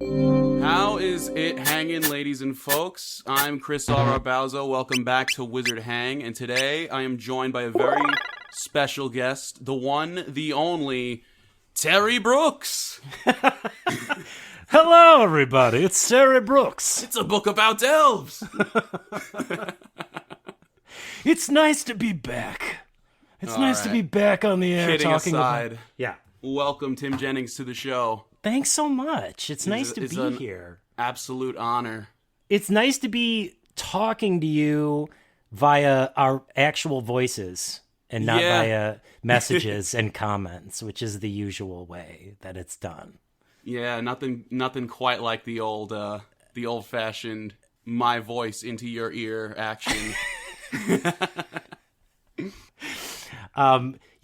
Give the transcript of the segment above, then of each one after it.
How is it hanging, ladies and folks? I'm Chris Arabauzo. Welcome back to Wizard Hang, and today I am joined by a very special guest, the one, the only, Terry Brooks. Hello, everybody. It's Terry Brooks. It's a book about elves. It's nice to be back. It's nice to be back on the air. Kidding talking aside, yeah. Welcome Tim Jennings to the show. Thanks so much. It's nice to be here. Absolute honor. It's nice to be talking to you via our actual voices and not via messages and comments, which is the usual way that it's done. Yeah, nothing quite like the old-fashioned my voice into your ear action.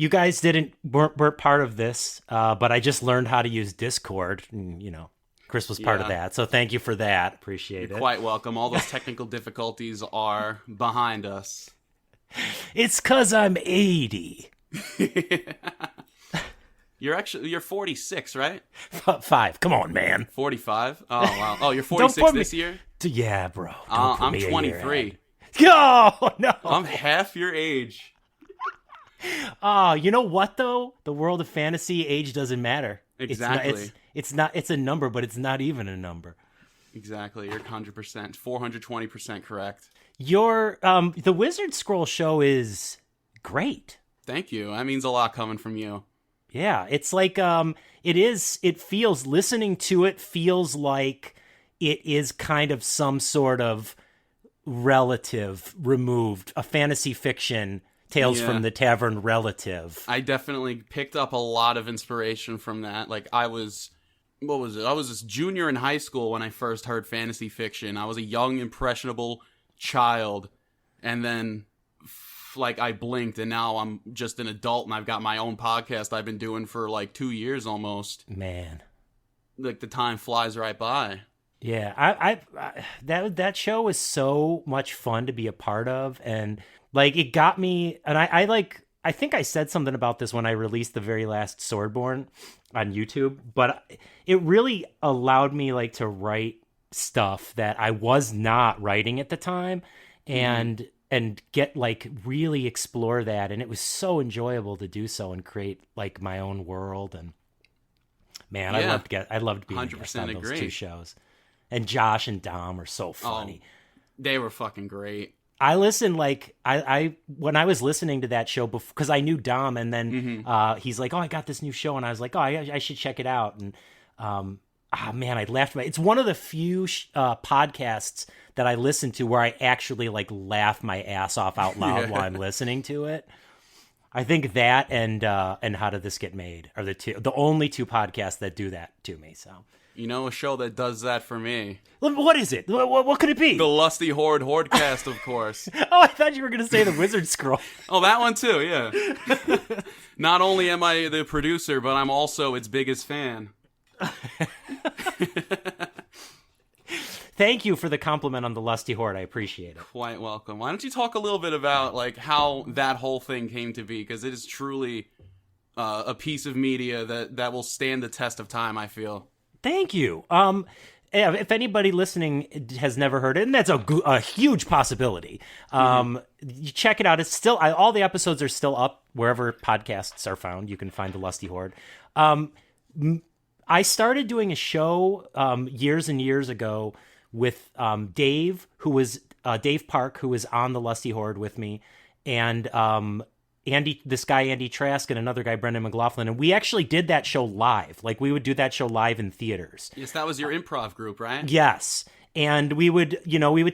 You guys weren't part of this, but I just learned how to use Discord. And, Chris was part of that, so thank you for that. Appreciate it. Quite welcome. All those technical difficulties are behind us. It's 'cause I'm 80. You're 46, right? 5. Come on, man. 45? Oh, wow. Oh, you're 46 this year? Yeah, bro. I'm 23. Oh, no. I'm half your age. You know what, though? The world of fantasy, age doesn't matter. Exactly. It's a number, but it's not even a number. Exactly. You're 100%, 420% correct. The Wizard Scroll show is great. Thank you. That means a lot coming from you. Yeah, it's like, listening to it feels like it is kind of some sort of relative removed, a fantasy fiction Tales from the Tavern relative. I definitely picked up a lot of inspiration from that. Like, I was this junior in high school when I first heard fantasy fiction. I was a young, impressionable child, and then I blinked, and now I'm just an adult, and I've got my own podcast I've been doing for 2 years almost. Man, the time flies right by. Yeah, I that show was so much fun to be a part of, and it got me, and I think I said something about this when I released the very last Swordborn on YouTube, but it really allowed me to write stuff that I was not writing at the time, and get really explore that, and it was so enjoyable to do so and create my own world. And man, I loved being a guest on those two shows. And Josh and Dom are so funny. They were fucking great. I listened I when I was listening to that show before, because I knew Dom, and then he's like, "Oh, I got this new show," and I was like, "Oh, I should check it out." And man, I laughed. It's one of the few podcasts that I listen to where I actually laugh my ass off out loud while I'm listening to it. I think that and How Did This Get Made are the only two podcasts that do that to me. So. A show that does that for me. What is it? What could it be? The Lusty Hordecast, of course. Oh, I thought you were going to say the Wizard Scroll. Oh, that one too, yeah. Not only am I the producer, but I'm also its biggest fan. Thank you for the compliment on the Lusty Horde. I appreciate it. Quite welcome. Why don't you talk a little bit about how that whole thing came to be? Because it is truly a piece of media that will stand the test of time, I feel. Thank you. If anybody listening has never heard it, and that's a huge possibility, you check it out. It's still all the episodes are still up wherever podcasts are found. You can find the Lusty Horde. I started doing a show years and years ago with Dave, who was Dave Park, who was on the Lusty Horde with me, and Andy Trask, and another guy, Brendan McLaughlin, and we actually did that show live. We would do that show live in theaters. Yes, that was your improv group, right? Yes. And we would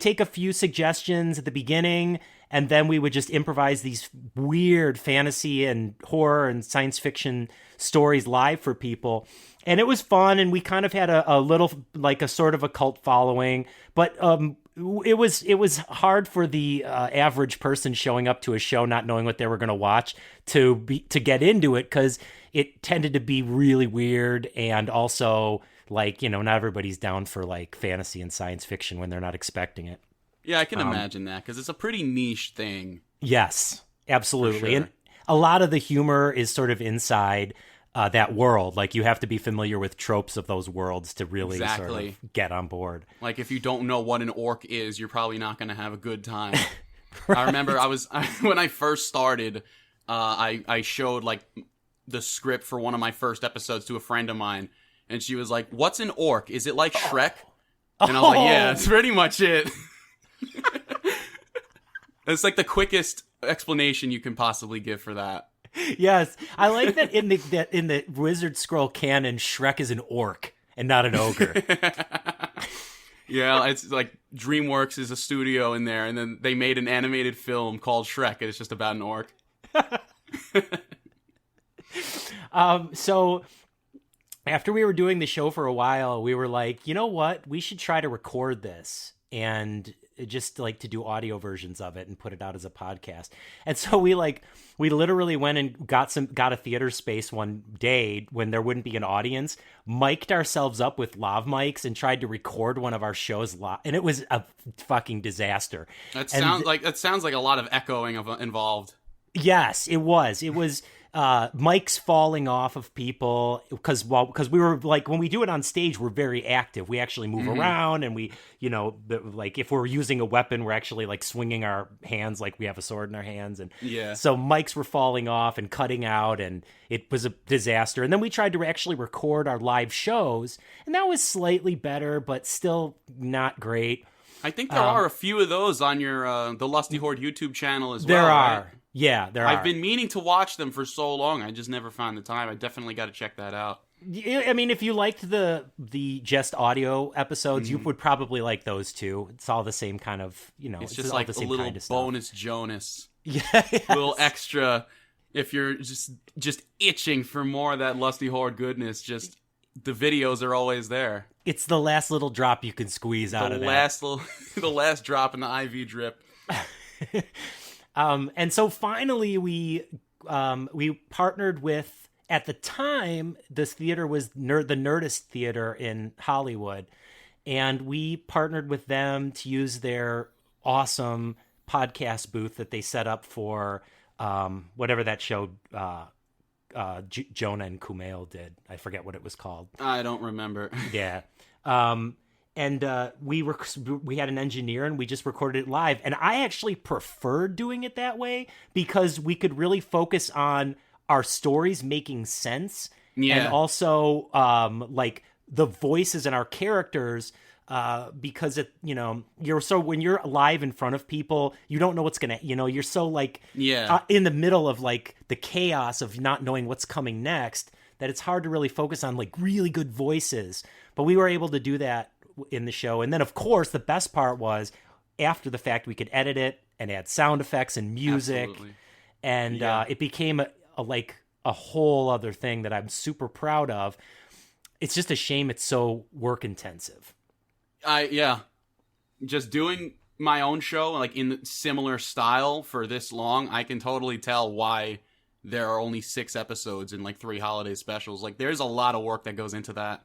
take a few suggestions at the beginning, and then we would just improvise these weird fantasy and horror and science fiction stories live for people. And it was fun, and we kind of had a little, a sort of a cult following, but it was hard for the average person showing up to a show not knowing what they were going to watch to get into it, because it tended to be really weird, and also not everybody's down for fantasy and science fiction when they're not expecting it. Yeah, I can imagine that, because it's a pretty niche thing. Yes, absolutely. Sure. And a lot of the humor is sort of inside. that world. Like, you have to be familiar with tropes of those worlds to really sort of get on board. Like, if you don't know what an orc is, you're probably not going to have a good time. Right. I remember when I first started, I showed like the script for one of my first episodes to a friend of mine, and she was like, "What's an orc? Is it like Shrek?" And I was like, "Yeah, that's pretty much it." It's like the quickest explanation you can possibly give for that. Yes, I like that in the Wizard Scroll canon, Shrek is an orc and not an ogre. Yeah, it's like DreamWorks is a studio in there, and then they made an animated film called Shrek, and it's just about an orc. So after we were doing the show for a while, we were like, you know what? We should try to record this and just like to do audio versions of it and put it out as a podcast. And so we literally went and got a theater space one day when there wouldn't be an audience, mic'd ourselves up with lav mics and tried to record one of our shows live. And it was a fucking disaster. That sounds like a lot of echoing involved. Yes, it was. It was mics falling off of people because we were like, when we do it on stage, we're very active. We actually move around, and we, like if we're using a weapon, we're actually like swinging our hands like we have a sword in our hands, and so mics were falling off and cutting out, and it was a disaster. And then we tried to actually record our live shows, and that was slightly better, but still not great. I think there are a few of those on your the Lusty Horde YouTube channel as well. There are. Right? Yeah, there are. I've been meaning to watch them for so long. I just never found the time. I definitely got to check that out. I mean, if you liked the just audio episodes, you would probably like those too. It's all the same kind of, it's just like the a same little kind of bonus Jonas. Yeah, yes. A little extra. If you're just itching for more of that Lusty Horde goodness, just the videos are always there. It's the last little drop you can squeeze out of that. The last drop in the IV drip. And so finally we partnered with, at the time, this theater was the Nerdist Theater in Hollywood, and we partnered with them to use their awesome podcast booth that they set up for whatever that show Jonah and Kumail did. I forget what it was called. I don't remember. Yeah. And we had an engineer, and we just recorded it live. And I actually preferred doing it that way because we could really focus on our stories making sense. Yeah. And also like the voices and our characters, because when you're live in front of people, you don't know what's gonna, you're so like in the middle of like the chaos of not knowing what's coming next, that it's hard to really focus on like really good voices. But we were able to do that in the show. And then of course the best part was, after the fact, we could edit it and add sound effects and music. Absolutely. And it became a whole other thing that I'm super proud of. It's just a shame it's so work intensive. Just doing my own show like in similar style for this long, I can totally tell why there are only 6 episodes and like 3 holiday specials. Like, there's a lot of work that goes into that.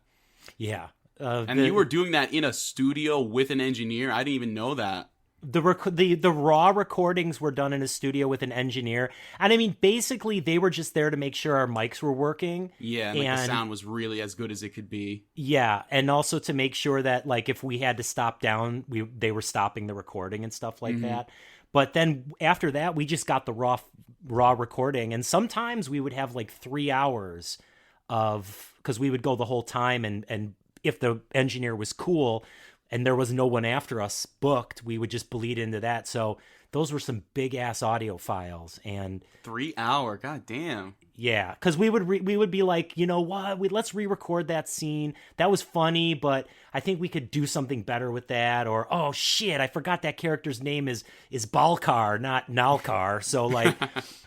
Yeah. And you were doing that in a studio with an engineer? I didn't even know that. The raw recordings were done in a studio with an engineer. And I mean, basically, they were just there to make sure our mics were working. Yeah, and the sound was really as good as it could be. Yeah, and also to make sure that, like, if we had to stop down, they were stopping the recording and stuff like that. But then after that, we just got the raw recording. And sometimes we would have, like, 3 hours because we would go the whole time, and if the engineer was cool and there was no one after us booked, we would just bleed into that. So those were some big ass audio files. And 3 hour, god damn. Yeah, because we would be like, you know what, let's re-record that scene. That was funny, but I think we could do something better with that. Or, oh shit, I forgot that character's name is Balkar, not Nalkar. So like,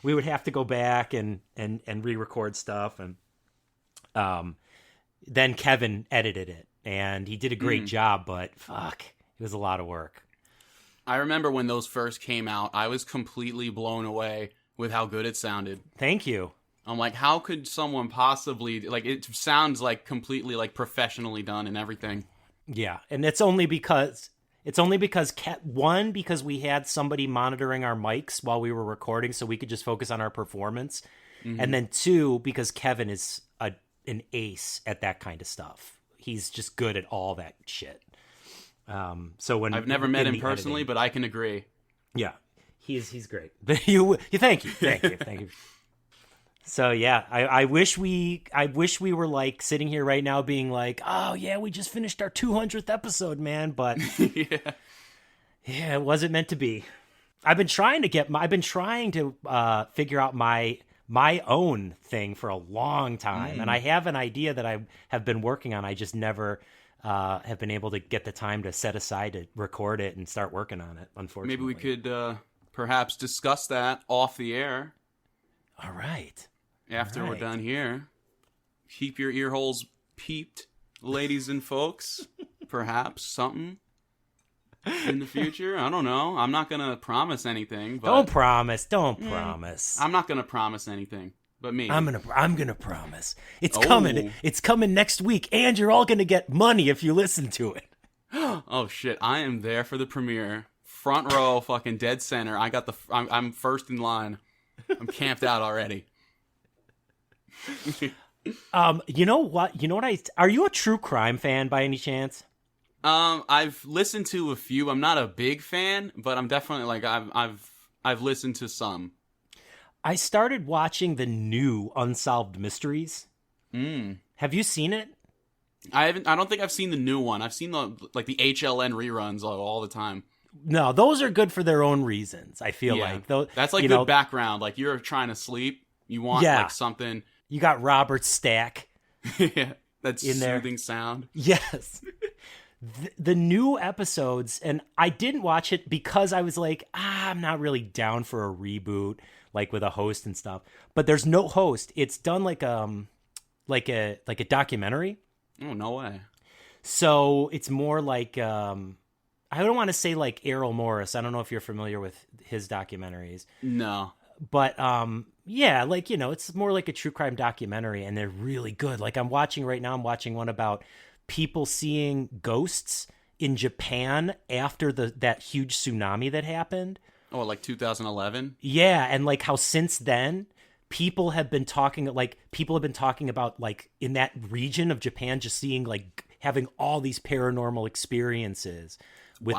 we would have to go back and re-record stuff. And then Kevin edited it, and he did a great job, but fuck, it was a lot of work. I remember when those first came out, I was completely blown away with how good it sounded. Thank you. I'm like, how could someone possibly, like, it sounds like completely like professionally done and everything. Yeah, and it's only because because we had somebody monitoring our mics while we were recording, so we could just focus on our performance. And then 2, because Kevin is an ace at that kind of stuff. He's just good at all that shit. So when I've never met him personally, but I can agree. Yeah, he's great. Thank you. So yeah, I wish we were like sitting here right now being like, oh yeah, we just finished our 200th episode, man. But yeah, it wasn't meant to be. I've been trying to figure out my own thing for a long time, and I have an idea that I have been working on. I just never have been able to get the time to set aside to record it and start working on it, unfortunately. Maybe we could perhaps discuss that off the air. All right. After we're done here. Keep your ear holes peeped, ladies and folks. Perhaps something in the future. I don't know. I'm not going to promise anything. But Don't promise. I'm not going to promise anything. But me. I'm gonna promise. It's coming. It's coming next week, and you're all gonna get money if you listen to it. Oh shit! I am there for the premiere, front row, fucking dead center. I'm first in line. I'm camped out already. You know what? Are you a true crime fan by any chance? I've listened to a few. I'm not a big fan, but I'm definitely like I've listened to some. I started watching the new Unsolved Mysteries. Have you seen it? I haven't. I don't think I've seen the new one. I've seen the HLN reruns all the time. No, those are good for their own reasons. I feel like that's like good background. Like you're trying to sleep, you want like something. You got Robert Stack. Yeah, that's in soothing there. Sound. Yes. The new episodes, and I didn't watch it because I was like, I'm not really down for a reboot, like with a host and stuff. But there's no host. It's done like a documentary. Oh, no way. So it's more like I don't want to say like Errol Morris. I don't know if you're familiar with his documentaries. No. But yeah, like, it's more like a true crime documentary, and they're really good. Like I'm watching one about people seeing ghosts in Japan after that huge tsunami that happened. Oh, like 2011? Yeah, and like how since then people have been talking about like in that region of Japan just seeing like having all these paranormal experiences with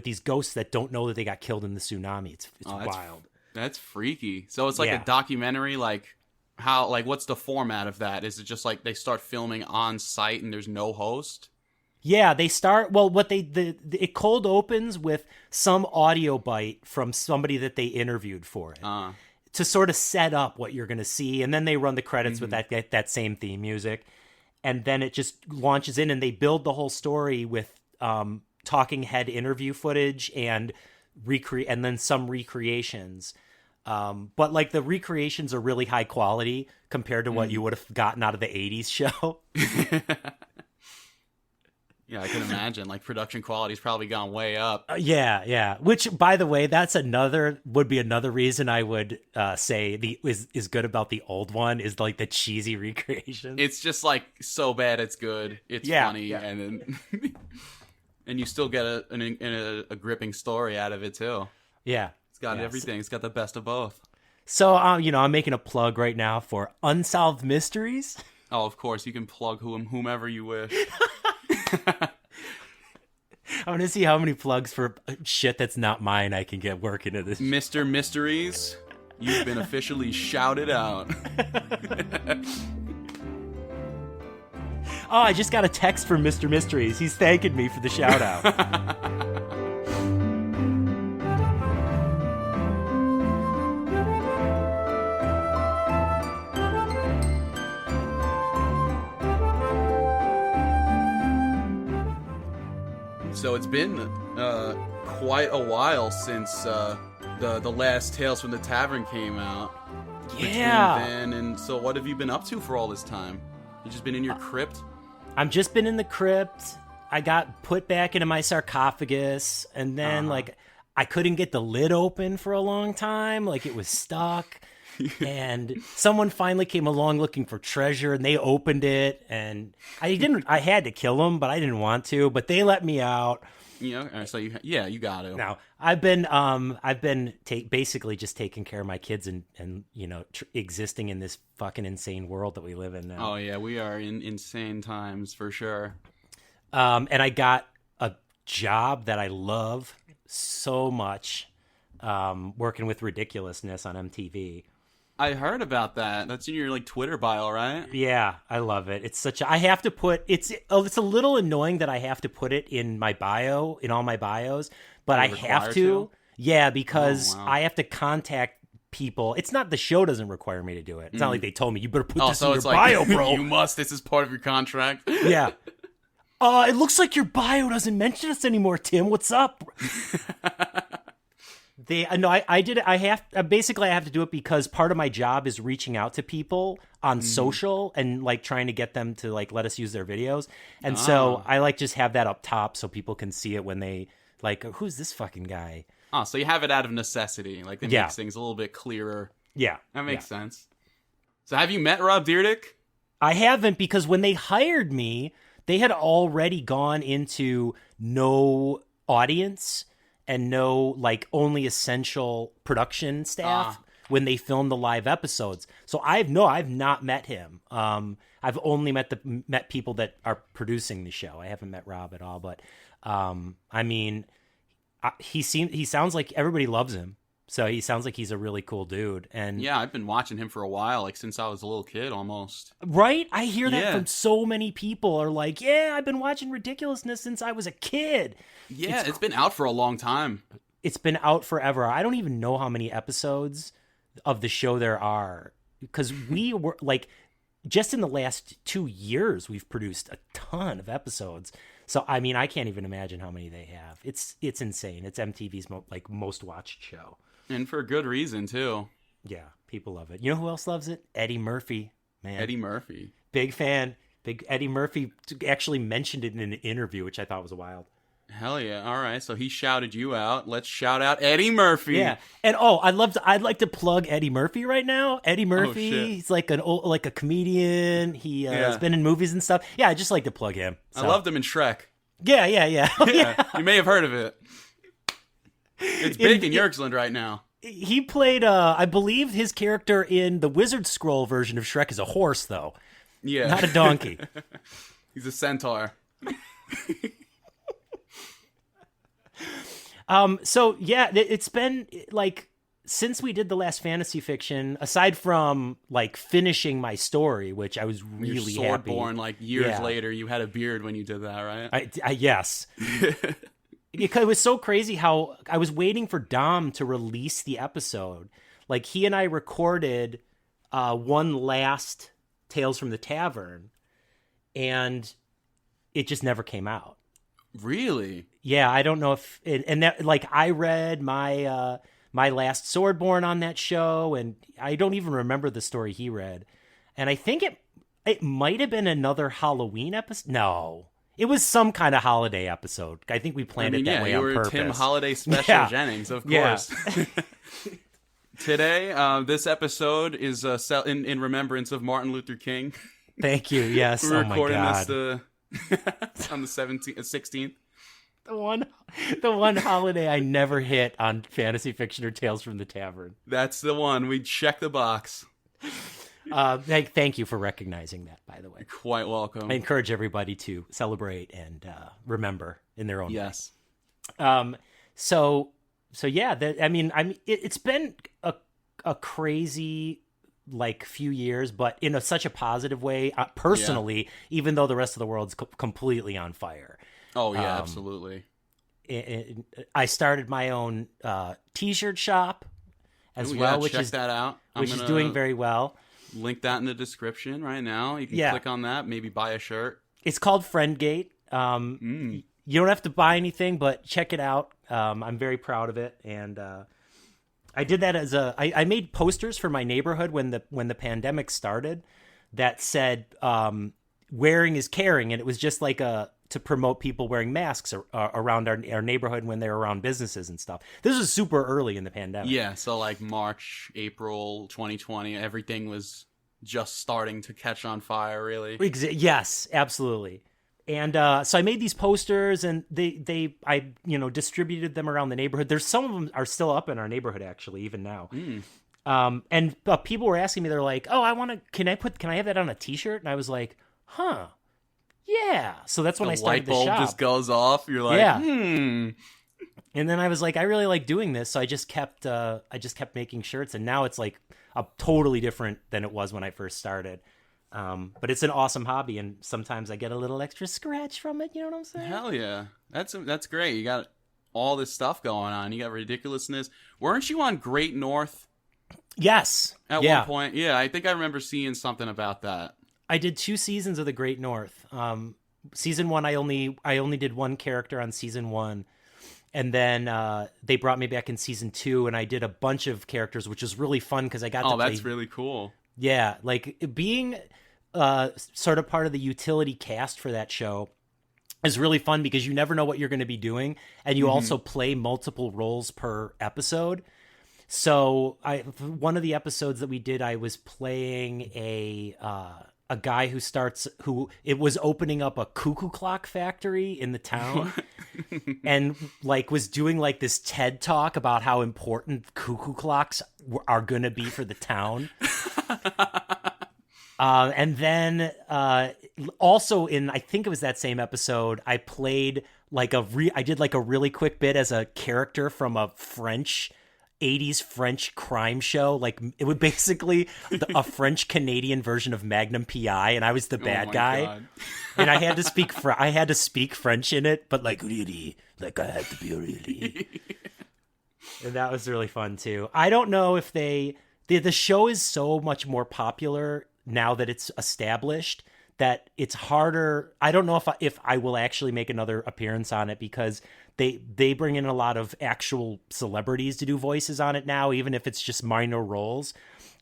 these ghosts that don't know that they got killed in the tsunami. It's wild. That's freaky. So it's like a documentary, like how, like, what's the format of that? Is it just like they start filming on site and there's no host? Yeah, they start. Well, it cold opens with some audio bite from somebody that they interviewed for it to sort of set up what you're going to see, and then they run the credits with that same theme music, and then it just launches in, and they build the whole story with talking head interview footage and then some recreations. But like the recreations are really high quality compared to what you would have gotten out of the 80s show. Yeah, I can imagine. Like production quality's probably gone way up. Yeah. Which, by the way, would be another reason I would say is good about the old one is like the cheesy recreation. It's just like so bad it's good. It's funny, and then and you still get a gripping story out of it too. Yeah. It's got everything. It's got the best of both. So, I'm making a plug right now for Unsolved Mysteries. Oh, of course. You can plug whomever you wish. I'm going to see how many plugs for shit that's not mine I can get working at this. Mr. Mysteries, you've been officially shouted out. Oh, I just got a text from Mr. Mysteries. He's thanking me for the shout out. So it's been quite a while since the last Tales from the Tavern came out. Yeah. Between then and so, what have you been up to for all this time? You just been in your crypt? I've just been in the crypt. I got put back into my sarcophagus, and then I couldn't get the lid open for a long time. Like it was stuck. And someone finally came along looking for treasure, and they opened it, and I had to kill them, but I didn't want to, but they let me out. So you got to. Now I've been basically just taking care of my kids and existing in this fucking insane world that we live in now. Oh yeah, we are in insane times for sure. And I got a job that I love so much, working with ridiculousness on MTV. I heard about that. That's in your like Twitter bio, right? Yeah, I love it. It's I have to put it's a little annoying that I have to put it in my bio, in all my bios, but I have to. Yeah, because I have to contact people. It's not the show doesn't require me to do it. It's not like they told me you better put this in your bio, bro. You must. This is part of your contract. Yeah. It looks like your bio doesn't mention us anymore, Tim. What's up? I did it. I have to do it because part of my job is reaching out to people on social and like trying to get them to like let us use their videos. And so I like just have that up top so people can see it when they like, who's this fucking guy? Oh, so you have it out of necessity. Like it makes things a little bit clearer. Yeah. That makes sense. So have you met Rob Dyrdek? I haven't, because when they hired me, they had already gone into no audience and no like only essential production staff when they filmed the live episodes. So I've not met him. I've only met people that are producing the show. I haven't met Rob at all, but I mean, he sounds like everybody loves him. So he sounds like he's a really cool dude. And yeah, I've been watching him for a while, like since I was a little kid almost. Right? I hear that from so many people are like, yeah, I've been watching Ridiculousness since I was a kid. Yeah, it's been out for a long time. It's been out forever. I don't even know how many episodes of the show there are, because we were like, just in the last 2 years, we've produced a ton of episodes. So, I mean, I can't even imagine how many they have. It's insane. It's MTV's most watched show. And for good reason, too. Yeah, people love it. You know who else loves it? Eddie Murphy, man. Eddie Murphy. Big fan. Big Eddie Murphy actually mentioned it in an interview, which I thought was wild. Hell yeah. All right. So he shouted you out. Let's shout out Eddie Murphy. Yeah. And I'd like to plug Eddie Murphy right now. Eddie Murphy, he's like a comedian. He has been in movies and stuff. Yeah, I just like to plug him. So. I loved him in Shrek. Yeah. Yeah. You may have heard of it. It's big in Yerksland right now. He played, I believe his character in the Wizard Scroll version of Shrek is a horse, though. Yeah. Not a donkey. He's a centaur. So yeah, it's been like since we did the last fantasy fiction, aside from like finishing my story, which I was really happy. Swordborn, like years later, you had a beard when you did that, right? Yes. Because it was so crazy how I was waiting for Dom to release the episode. Like he and I recorded one last Tales from the Tavern, and it just never came out. Really? Yeah, I don't know if and that like I read my my last Swordborn on that show, and I don't even remember the story he read. And I think it might have been another Halloween episode. No, it was some kind of holiday episode. I think we planned it that way on purpose. Tim Holiday Special Jennings, of course. Yeah. Today, this episode is in remembrance of Martin Luther King. Thank you. Yes. We're recording this on the 16th. The one holiday I never hit on fantasy fiction or Tales from the Tavern. That's the one. We check the box. Thank you for recognizing that, by the way. You're quite welcome. I encourage everybody to celebrate and remember in their own way. So yeah, it's been a crazy like few years, but in such a positive way personally, even though the rest of the world's completely on fire. Oh yeah, absolutely. I started my own t-shirt shop as well, which is that out. Which is doing very well. Link that in the description right now. You can click on that, maybe buy a shirt. It's called Friendgate. You don't have to buy anything, but check it out. I'm very proud of it, and I did that as I made posters for my neighborhood when the pandemic started that said wearing is caring, and it was just like to promote people wearing masks around our neighborhood when they're around businesses and stuff. This was super early in the pandemic. Yeah, so like March, April 2020, everything was just starting to catch on fire, really. Yes, absolutely. And so I made these posters, and I distributed them around the neighborhood. There's some of them are still up in our neighborhood, actually, even now. And people were asking me, they're like, "Oh, can I have that on a T-shirt?" And I was like, "Huh, yeah." So that's when I started the shop. The light bulb just goes off. You're like, yeah. And then I was like, I really like doing this, so I just kept making shirts, and now it's like totally different than it was when I first started. But it's an awesome hobby, and sometimes I get a little extra scratch from it. You know what I'm saying? Hell yeah, that's great. You got all this stuff going on. You got ridiculousness. Weren't you on Great North? Yes. At one point, yeah. I think I remember seeing something about that. I did 2 seasons of the Great North. Season 1, I only did one character on season 1. And then they brought me back in season 2, and I did a bunch of characters, which was really fun because I got to play. Oh, that's really cool. Yeah, like being sort of part of the utility cast for that show is really fun because you never know what you're going to be doing, and you also play multiple roles per episode. So one of the episodes that we did, I was playing a guy who it was opening up a cuckoo clock factory in the town and like was doing like this TED talk about how important cuckoo clocks are going to be for the town. And then also I think it was that same episode, I played like I did like a really quick bit as a character from a 80s French crime show. Like it would basically a French Canadian version of Magnum PI, and I was the bad guy. God. And I had to speak French in it, but like really, like I had to be really. And that was really fun too. I don't know if the show is so much more popular now that it's established that it's harder. I don't know if I will actually make another appearance on it because they bring in a lot of actual celebrities to do voices on it now, even if it's just minor roles.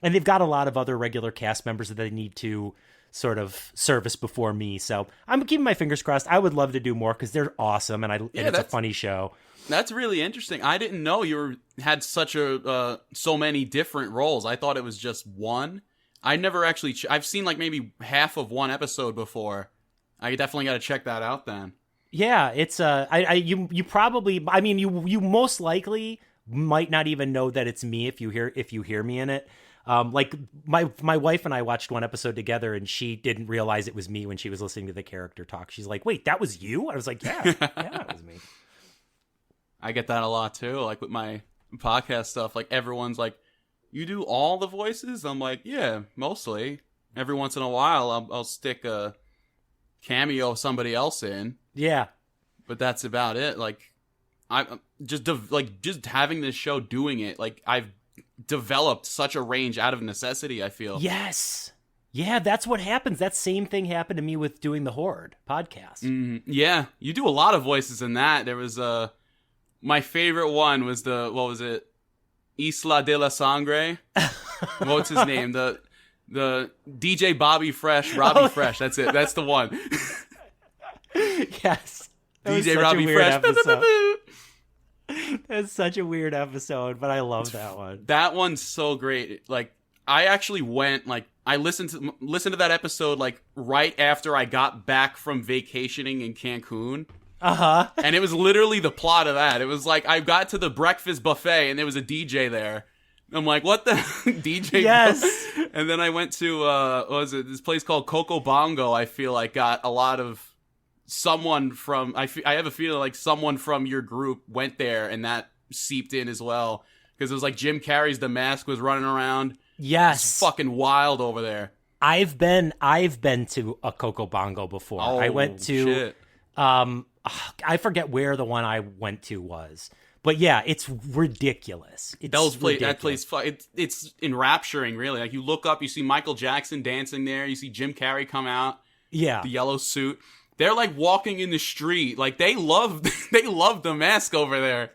And they've got a lot of other regular cast members that they need to sort of service before me. So I'm keeping my fingers crossed. I would love to do more because they're awesome, and it's a funny show. That's really interesting. I didn't know you had such so many different roles. I thought it was just one. I never actually. I've seen like maybe half of one episode before. I definitely got to check that out then. Yeah, it's you probably, I mean, you most likely might not even know that it's me if you hear me in it. Like my wife and I watched one episode together, and she didn't realize it was me when she was listening to the character talk. She's like, "Wait, that was you?" I was like, "Yeah, it was me." I get that a lot too. Like with my podcast stuff, like everyone's like, "You do all the voices?" I'm like, "Yeah, mostly. Every once in a while, I'll stick a cameo of somebody else in." Yeah, but that's about it. Like, I just having this show, doing it. Like, I've developed such a range out of necessity. I feel. Yes. Yeah, that's what happens. That same thing happened to me with doing the Horde podcast. Yeah, you do a lot of voices in that. There was my favorite one was what was it? Isla de la Sangre. What's his name? The DJ Robbie Fresh. That's it. That's the one. Yes. DJ Robbie Fresh. That's such a weird episode, but I love that one. That one's so great. Like, I actually went, like, I listened to that episode, like, right after I got back from vacationing in Cancun. Uh-huh. And it was literally the plot of that. It was like, I got to the breakfast buffet, and there was a DJ there. I'm like, what the DJ? Yes. And then I went to, what was it? This place called Coco Bongo, I feel like, got a lot of someone from, I have a feeling like someone from your group went there, and that seeped in as well. Because it was like Jim Carrey's The Mask was running around. Yes. It's fucking wild over there. I've been to a Coco Bongo before. Oh, I went to, shit. I forget where the one I went to was. But yeah, it's ridiculous. That place, it's enrapturing, really. Like, you look up, you see Michael Jackson dancing there, you see Jim Carrey come out. Yeah. The yellow suit. They're like walking in the street. Like, they love The Mask over there.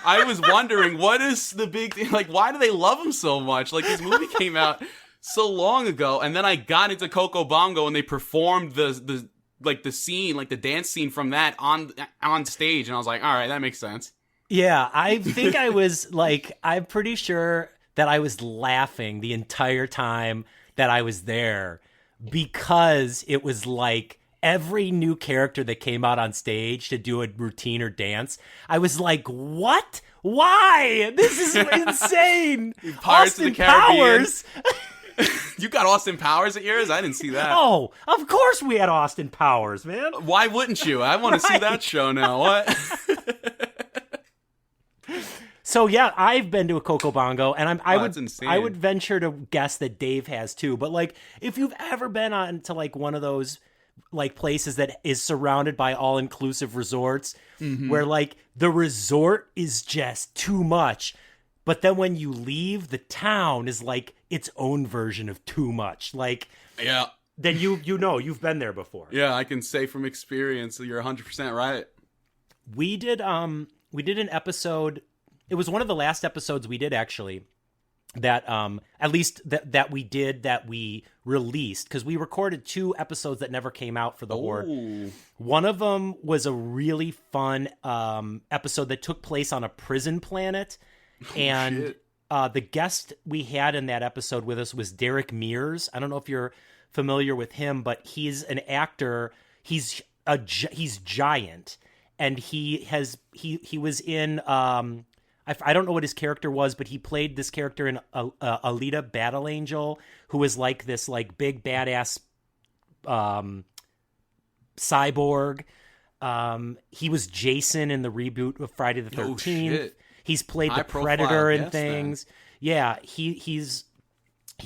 I was wondering, what is the big thing? Like, why do they love him so much? Like, this movie came out so long ago, and then I got into Coco Bongo, and they performed the like the scene, like the dance scene from that on stage, and I was like, all right, that makes sense. Yeah, I think I was like, I'm pretty sure that I was laughing the entire time that I was there because it was like every new character that came out on stage to do a routine or dance, I was like, what? Why? This is insane. Pirates of the Caribbean. Powers. You got Austin Powers at yours? I didn't see that. Oh, of course we had Austin Powers, man. Why wouldn't you? I want to see that show now. What? So yeah, I've been to a Coco Bongo, and that's insane. I would venture to guess that Dave has too. But like, if you've ever been on to like one of those like places that is surrounded by all inclusive resorts, where like the resort is just too much, but then when you leave, the town is like its own version of too much. Like, yeah, then you know you've been there before. Yeah, I can say from experience that you're 100% right. We did an episode. It was one of the last episodes we did, actually, that at least that we released, because we recorded 2 episodes that never came out for the Horde. One of them was a really fun episode that took place on a prison planet, and the guest we had in that episode with us was Derek Mears. I don't know if you're familiar with him, but he's an actor. He's giant, and he was in I don't know what his character was, but he played this character in Alita Battle Angel, who was like this like big badass cyborg. He was Jason in the reboot of Friday the 13th. Shit. He's played the Predator and things. Yeah, he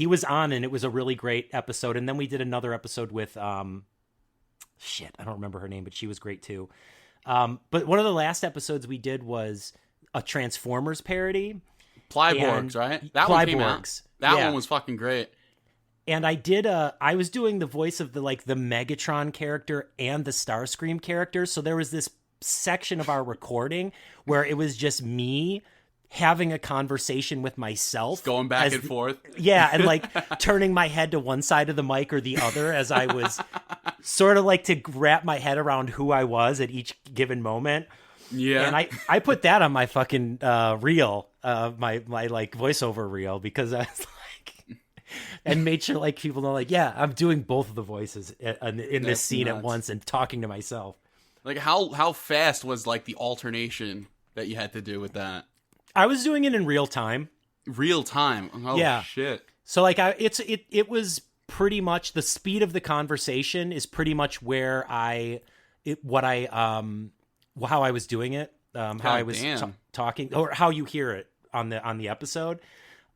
was on, and it was a really great episode. And then we did another episode with I don't remember her name, but she was great too. But one of the last episodes we did was a Transformers parody. Plyborgs, right? That one came out. That one was fucking great. And I was doing the voice of the Megatron character and the Starscream character. So there was this section of our recording where it was just me having a conversation with myself. Just going back and forth. Yeah, and like turning my head to one side of the mic or the other as I was sort of like to wrap my head around who I was at each given moment. Yeah. And I put that on my fucking reel, my like voiceover reel, because I was like, and made sure like people know, like, yeah, I'm doing both of the voices in this scene nuts. at once and talking to myself. Like how fast was like the alternation that you had to do with that? I was doing it in real time. Real time. Oh yeah. Shit. So like it was pretty much the speed of the conversation is pretty much where how I was doing it, how I was talking, or how you hear it on the episode.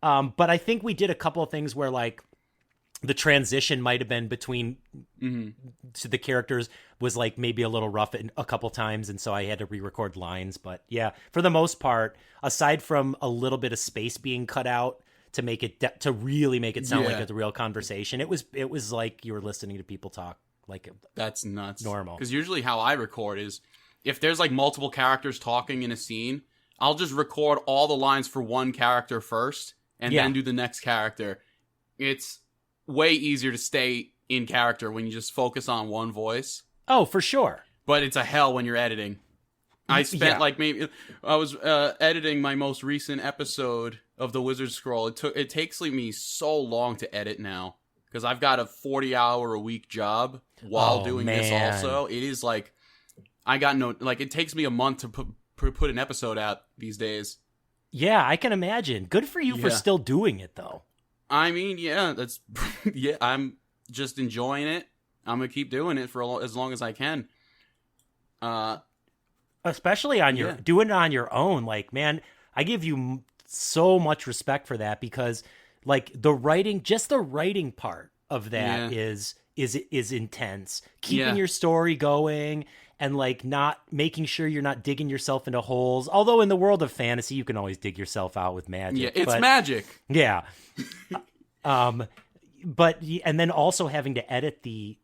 But I think we did a couple of things where like the transition might have been between to the characters was like maybe a little rough a couple times, and so I had to re-record lines. But yeah, for the most part, aside from a little bit of space being cut out to make it to really make it sound like it's a real conversation, it was like you were listening to people talk. Like that's nuts. Normal. Because usually how I record is if there's like multiple characters talking in a scene, I'll just record all the lines for one character first and then do the next character. It's way easier to stay in character when you just focus on one voice. Oh, for sure. But it's a hell when you're editing. I spent I was editing my most recent episode of The Wizard Scroll. It takes me so long to edit now because I've got a 40-hour-a-week job while doing this also. It is like I got it takes me a month to put an episode out these days. Yeah, I can imagine. Good for you for still doing it though. I mean, that's I'm just enjoying it. I'm gonna keep doing it for as long as I can. Especially on doing it on your own. Like, man, I give you so much respect for that because, like, the writing part of that is intense. Keeping your story going and like not making sure you're not digging yourself into holes. Although in the world of fantasy, you can always dig yourself out with magic. Yeah, it's magic. Yeah. But and then also having to edit the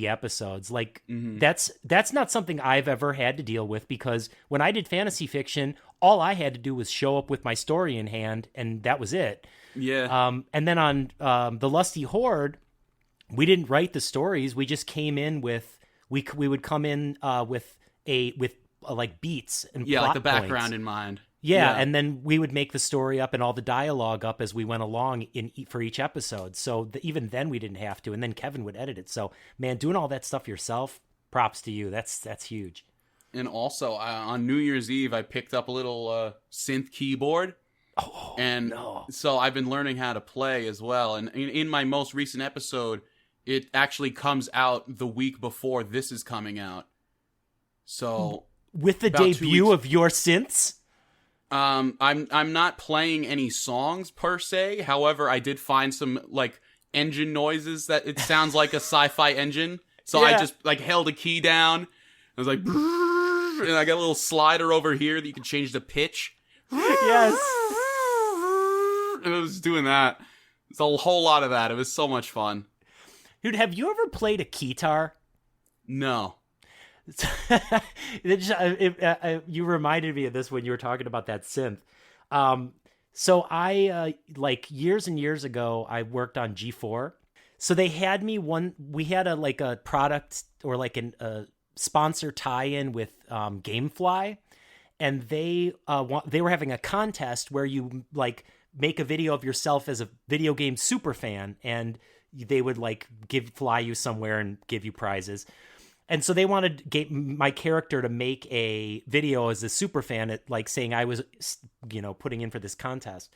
episodes, like that's not something I've ever had to deal with because when I did fantasy fiction, all I had to do was show up with my story in hand and that was it. Yeah. And then on The Lusty Horde, we didn't write the stories. We just came in with we would come in with like beats and Yeah, plot like the background points. in mind. Yeah, and then we would make the story up and all the dialogue up as we went along for each episode. So even then we didn't have to, and then Kevin would edit it. So man, doing all that stuff yourself, props to you. That's huge. And also on New Year's Eve, I picked up a little synth keyboard. Oh, and no. So I've been learning how to play as well. And in my most recent episode, it actually comes out the week before this is coming out. So with the debut of your synths. I'm not playing any songs per se. However, I did find some like engine noises that it sounds like a sci-fi engine. So I just like held a key down. I was like, and I got a little slider over here that you can change the pitch. Yes. And I was doing that. It's a whole lot of that. It was so much fun. Dude, have you ever played a keytar? No. You reminded me of this when you were talking about that synth. So I like years and years ago, I worked on G4. So they had we had a product or like a sponsor tie-in with GameFly, and they were having a contest where you like make a video of yourself as a video game super fan, and they would like fly you somewhere and give you prizes. And so they wanted my character to make a video as a super fan, like saying I was, putting in for this contest.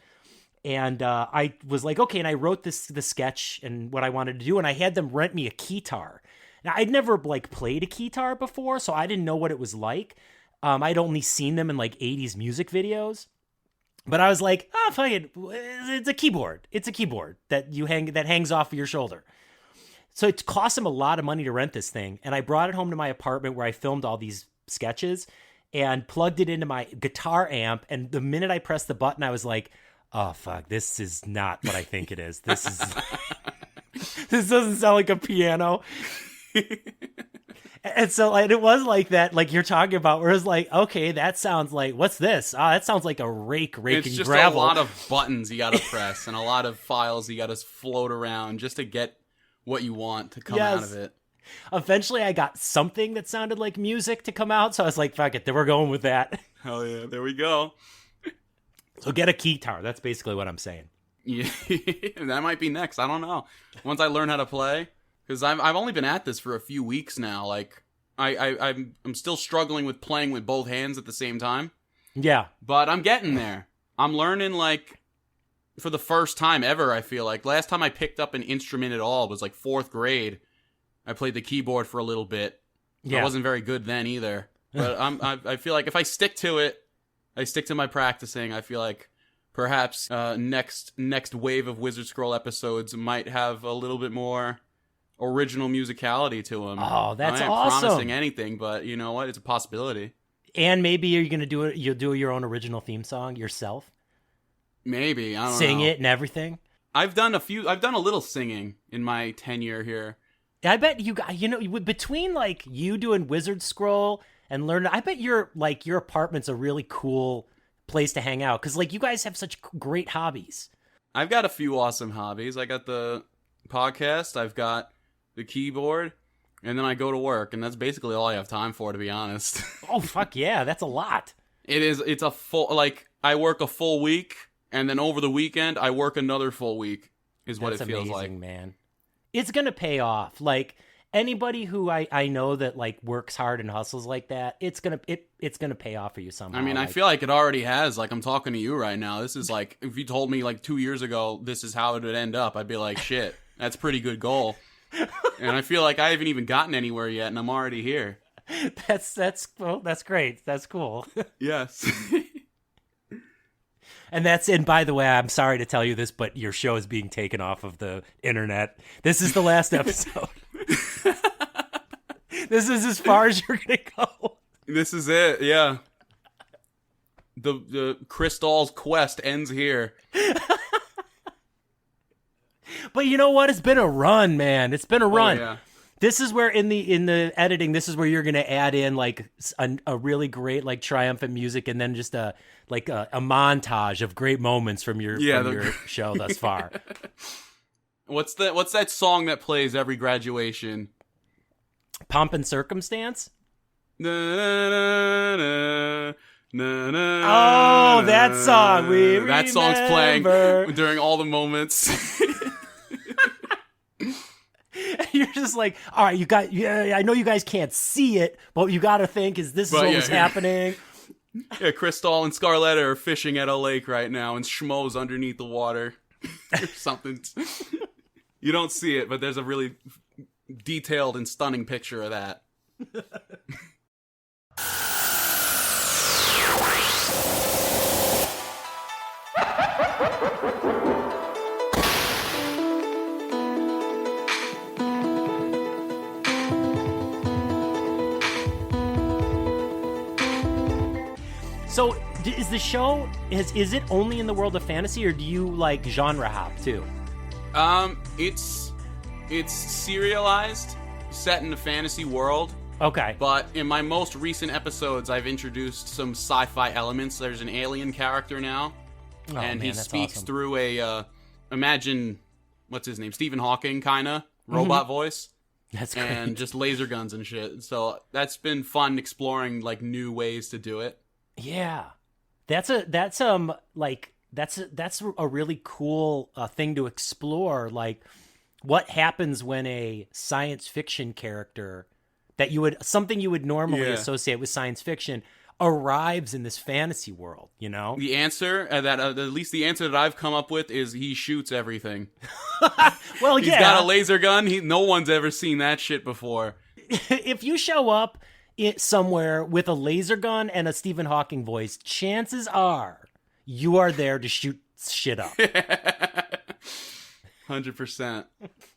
And I was like, okay. And I wrote the sketch and what I wanted to do. And I had them rent me a keytar. Now I'd never like played a keytar before, so I didn't know what it was like. I'd only seen them in like 80s music videos. But I was like, oh, fuck it. It's a keyboard. It's a keyboard that hangs off of your shoulder. So it cost him a lot of money to rent this thing. And I brought it home to my apartment where I filmed all these sketches and plugged it into my guitar amp. And the minute I pressed the button, I was like, oh, fuck, this is not what I think it is. This doesn't sound like a piano. And so like, it was like that, like you're talking about, where it's like, okay, that sounds like, what's this? That sounds like a raking gravel. It's just a lot of buttons you got to press and a lot of files you got to float around just to get what you want to come out of it. Eventually I got something that sounded like music to come out, so I was like, fuck it, then we're going with that. Hell yeah, there we go. So get a keytar, that's basically what I'm saying. Yeah, that might be next, I don't know. Once I learn how to play, because I've only been at this for a few weeks now, like, I'm still struggling with playing with both hands at the same time. Yeah. But I'm getting there. I'm learning, like, for the first time ever, I feel like. Last time I picked up an instrument at all was like 4th grade. I played the keyboard for a little bit. Yeah. I wasn't very good then either. But I feel like if I stick to it, I stick to my practicing, I feel like perhaps next wave of Wizard Scroll episodes might have a little bit more original musicality to them. Oh, that's awesome. I ain't promising anything, but you know what? It's a possibility. And maybe you're going to do it. You'll do your own original theme song yourself. Maybe, I don't know. Sing it and everything. I've done a little singing in my tenure here. I bet between like you doing Wizard Scroll and learning, I bet your apartment's a really cool place to hang out. Cause like you guys have such great hobbies. I've got a few awesome hobbies. I got the podcast, I've got the keyboard, and then I go to work, and that's basically all I have time for, to be honest. Oh, fuck yeah. That's a lot. It's a full, like, I work a full week, and then over the weekend, I work another full week, is what it feels like. Man. It's going to pay off. Like, anybody who I know that, like, works hard and hustles like that, it's going to pay off for you somehow. I mean, I feel like it already has. Like, I'm talking to you right now. This is like, if you told me, like, 2 years ago, this is how it would end up, I'd be like, shit, that's a pretty good goal. And I feel like I haven't even gotten anywhere yet, and I'm already here. That's great. That's cool. Yes. And by the way, I'm sorry to tell you this, but your show is being taken off of the internet. This is the last episode. This is as far as you're going to go. This is it, yeah. The Crystal's quest ends here. But you know what? It's been a run, man. It's been a run. Yeah. This is where in the editing, this is where you're going to add in like a really great like triumphant music, and then just a montage of great moments from your show thus far. What's that song that plays every graduation? Pomp and Circumstance? Na, na, na, na, na, Oh, that song. That song's playing during all the moments. You're just like, all right, I know you guys can't see it, but you got to think, this is what was happening? Yeah, Crystal and Scarletta are fishing at a lake right now, and Schmo's underneath the water. Or something. You don't see it, but there's a really detailed and stunning picture of that. So, is the show, is it only in the world of fantasy, or do you like genre hop too? It's serialized, set in the fantasy world. Okay. But in my most recent episodes, I've introduced some sci-fi elements. There's an alien character now, and he speaks through a, imagine, what's his name? Stephen Hawking, kinda, robot voice. That's great. And just laser guns and shit. So that's been fun exploring, like, new ways to do it. Yeah. That's a really cool thing to explore. Like, what happens when a science fiction character that something you would normally associate with science fiction arrives in this fantasy world, you know? The answer at least the answer that I've come up with is he shoots everything. Well, He's got a laser gun. No one's ever seen that shit before. If you show up somewhere with a laser gun and a Stephen Hawking voice, chances are you are there to shoot shit up. 100%.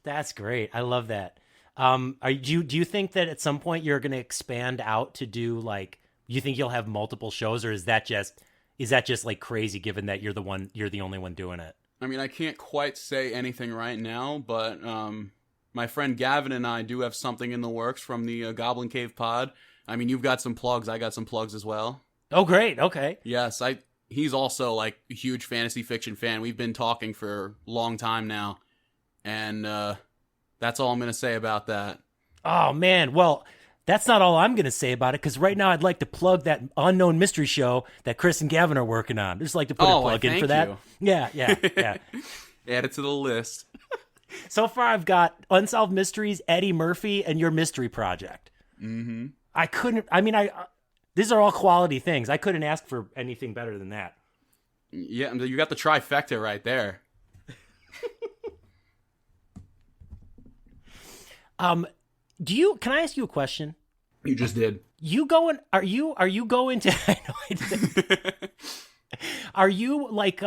That's great. I love that. Do you think that at some point you're going to expand out to do, like, you think you'll have multiple shows, or is that just like crazy given that you're the only one doing it? I mean, I can't quite say anything right now, but my friend Gavin and I do have something in the works from the Goblin Cave pod. I mean, you've got some plugs. I got some plugs as well. Oh, great. Okay. Yes, he's also, like, a huge fantasy fiction fan. We've been talking for a long time now, and that's all I'm going to say about that. Oh, man. Well, that's not all I'm going to say about it, because right now I'd like to plug that Unknown Mystery Show that Chris and Gavin are working on. I'd just like to put a plug in for that. Yeah. Add it to the list. So far, I've got Unsolved Mysteries, Eddie Murphy, and Your Mystery Project. Mm-hmm. These are all quality things. I couldn't ask for anything better than that. Yeah, you got the trifecta right there. Can I ask you a question? You just did. Are you going to, I know I did. Are you, like,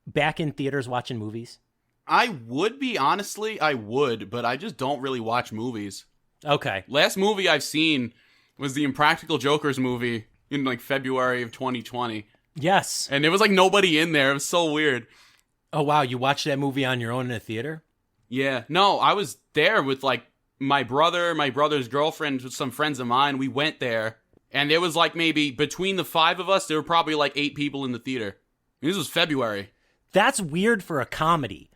back in theaters watching movies? I would be, honestly, but I just don't really watch movies. Okay. Last movie I've seen was the Impractical Jokers movie in, like, February of 2020. Yes. And there was, like, nobody in there. It was so weird. Oh, wow. You watched that movie on your own in a theater? Yeah. No, I was there with, like, my brother's girlfriend, some friends of mine. We went there, and there was, like, maybe between the 5 of us, there were probably, like, 8 people in the theater. And this was February. That's weird for a comedy.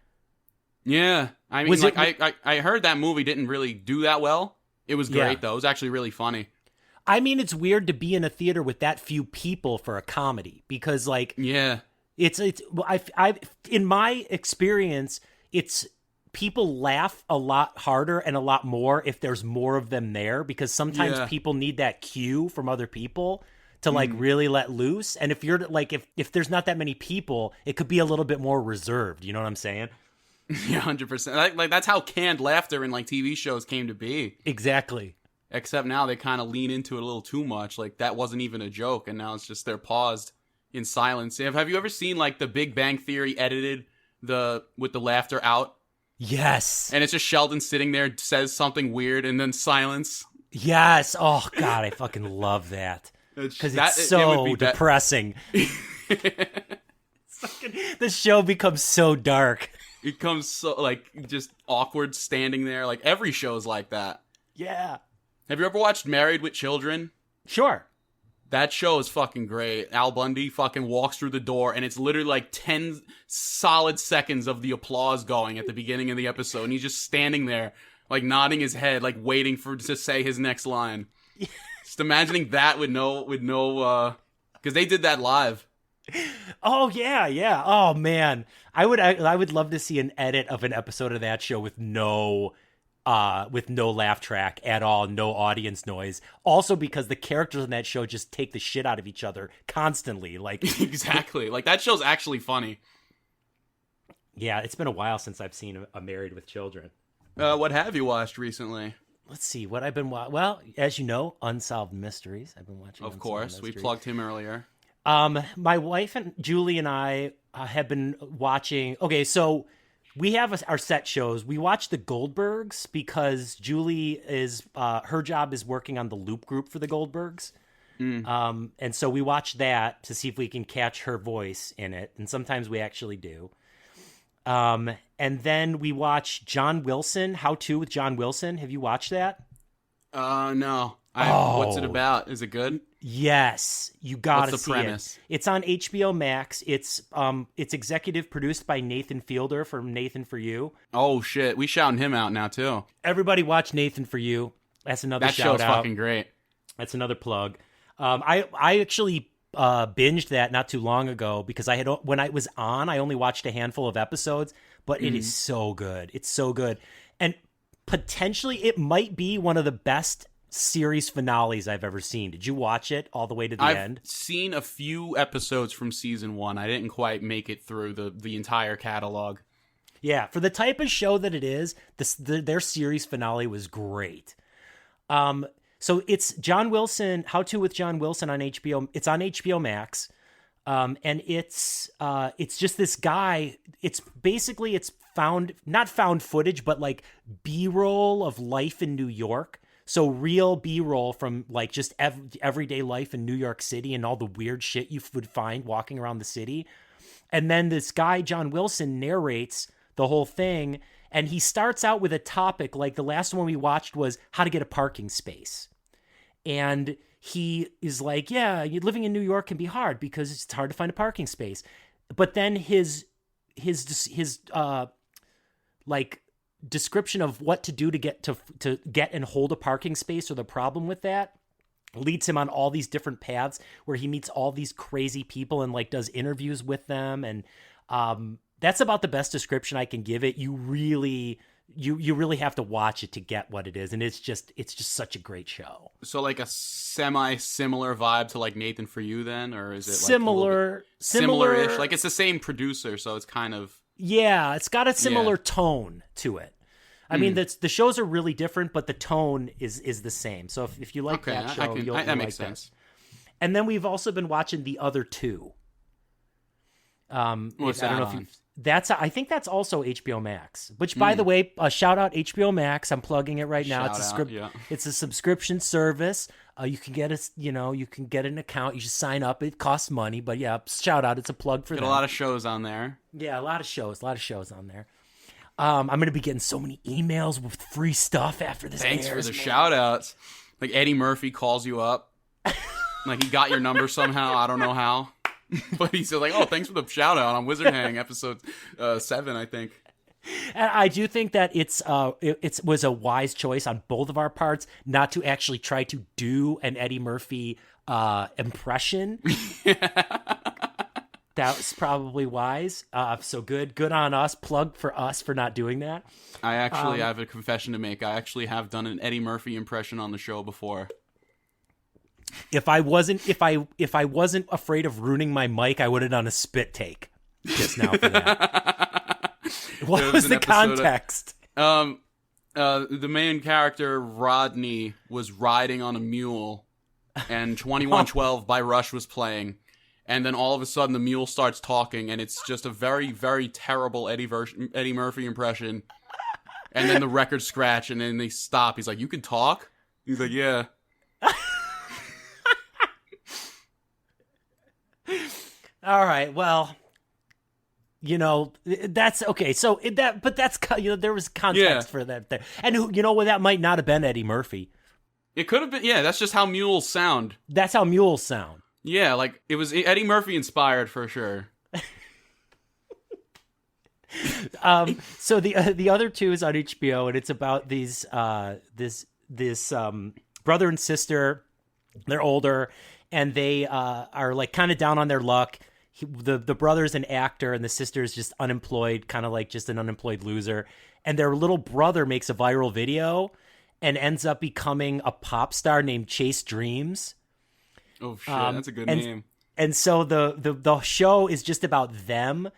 Yeah. I mean, I heard that movie didn't really do that well. It was great, though. It was actually really funny. I mean, it's weird to be in a theater with that few people for a comedy, because, like, yeah, I in my experience, it's people laugh a lot harder and a lot more if there's more of them there, because sometimes people need that cue from other people to, like, really let loose. And if you're, like, if there's not that many people, it could be a little bit more reserved. You know what I'm saying? Yeah, 100%. Like, that's how canned laughter in, like, TV shows came to be. Exactly. Except now they kind of lean into it a little too much. Like, that wasn't even a joke, and now it's just they're paused in silence. Have you ever seen, like, the Big Bang Theory edited with the laughter out? Yes. And it's just Sheldon sitting there, says something weird, and then silence. Yes. Oh, God, I fucking love that. Because it's so depressing. The show becomes so dark. It becomes so, like, just awkward standing there. Like, every show's like that. Yeah. Have you ever watched Married with Children? Sure. That show is fucking great. Al Bundy fucking walks through the door, and it's literally like 10 solid seconds of the applause going at the beginning of the episode, and he's just standing there like nodding his head, like waiting to say his next line. Just imagining that with no, because they did that live. Oh yeah. Oh man, I would love to see an edit of an episode of that show with no laugh track at all, no audience noise. Also because the characters in that show just take the shit out of each other constantly. Like exactly, like that show's actually funny. Yeah, it's been a while since I've seen a Married with Children. What have you watched recently? Let's see what I've been watching. Well, as you know, Unsolved Mysteries. I've been watching. Of course, we plugged him earlier. My wife and Julie and I have been watching. Okay, so we have our set shows. We watch the Goldbergs because Julie is her job is working on the Loop group for the Goldbergs. And so we watch that to see if we can catch her voice in it, and sometimes we actually do. And then we watch John Wilson, How To with John Wilson. Have you watched that? No. What's it about? Is it good? Yes, you gotta see premise? It. It's on HBO Max. It's executive produced by Nathan Fielder from Nathan For You. Oh shit, we shouting him out now too. Everybody watch Nathan For You. That's another that shout show's out. Fucking great. That's another plug. I actually binged that not too long ago because when I was on, I only watched a handful of episodes, but it is so good. It's so good, and potentially it might be one of the best series finales I've ever seen. Did you watch it all the way to the end? I've seen a few episodes from season 1. I didn't quite make it through the entire catalog. Yeah, for the type of show that it is, their series finale was great. So it's John Wilson, How To with John Wilson on HBO. It's on HBO Max. And it's just this guy. It's not found footage, but like B-roll of life in New York. So real B-roll from like just everyday life in New York City and all the weird shit you would find walking around the city. And then this guy, John Wilson, narrates the whole thing. And he starts out with a topic like the last one we watched was how to get a parking space. And he is like, yeah, living in New York can be hard because it's hard to find a parking space. But then his description of what to do to get and hold a parking space, or the problem with that, leads him on all these different paths where he meets all these crazy people and like does interviews with them. And that's about the best description I can give it. You really have to watch it to get what it is. And it's just such a great show. So like a semi-similar vibe to like Nathan For You then? Or is it like similar-ish? Like it's the same producer, so it's kind of... Yeah, it's got a similar tone to it. I mean, the shows are really different, but the tone is the same. So if you like that show, you'll that like makes sense. And then we've also been watching The Other Two. What's that on? I think that's also HBO Max. Which, by the way, shout out HBO Max. I'm plugging it right now. It's a subscription service. You can get an account. You should sign up. It costs money, but yeah, shout out. It's a plug for them. A lot of shows on there. Yeah, a lot of shows on there. I'm going to be getting so many emails with free stuff after this. Thanks for the shout outs. Like Eddie Murphy calls you up. Like he got your number somehow. I don't know how. But he said like, oh, thanks for the shout out on Wizard Hang episode 7, I think. And I do think that it was a wise choice on both of our parts not to actually try to do an Eddie Murphy impression. That was probably wise. So good on us. Plug for us for not doing that. I actually have a confession to make. I actually have done an Eddie Murphy impression on the show before. If I wasn't afraid of ruining my mic, I would have done a spit take just now for that. What was the context? The main character Rodney was riding on a mule, and 2112 by Rush was playing, and then all of a sudden the mule starts talking, and it's just a very, very terrible Eddie Murphy impression. And then the record scratch, and then they stop. He's like, "You can talk?" He's like, "Yeah." All right, well, that's okay. So there was context for that there, and that might not have been Eddie Murphy. It could have been. Yeah, that's just how mules sound. That's how mules sound. Yeah, like it was Eddie Murphy inspired for sure. So the other two is on HBO, and it's about these this brother and sister. They're older, and they are like kind of down on their luck. The brother's an actor, and the sister's just unemployed, kind of like just an unemployed loser. And their little brother makes a viral video and ends up becoming a pop star named Chase Dreams. Oh shit, that's a good name. And so the show is just about them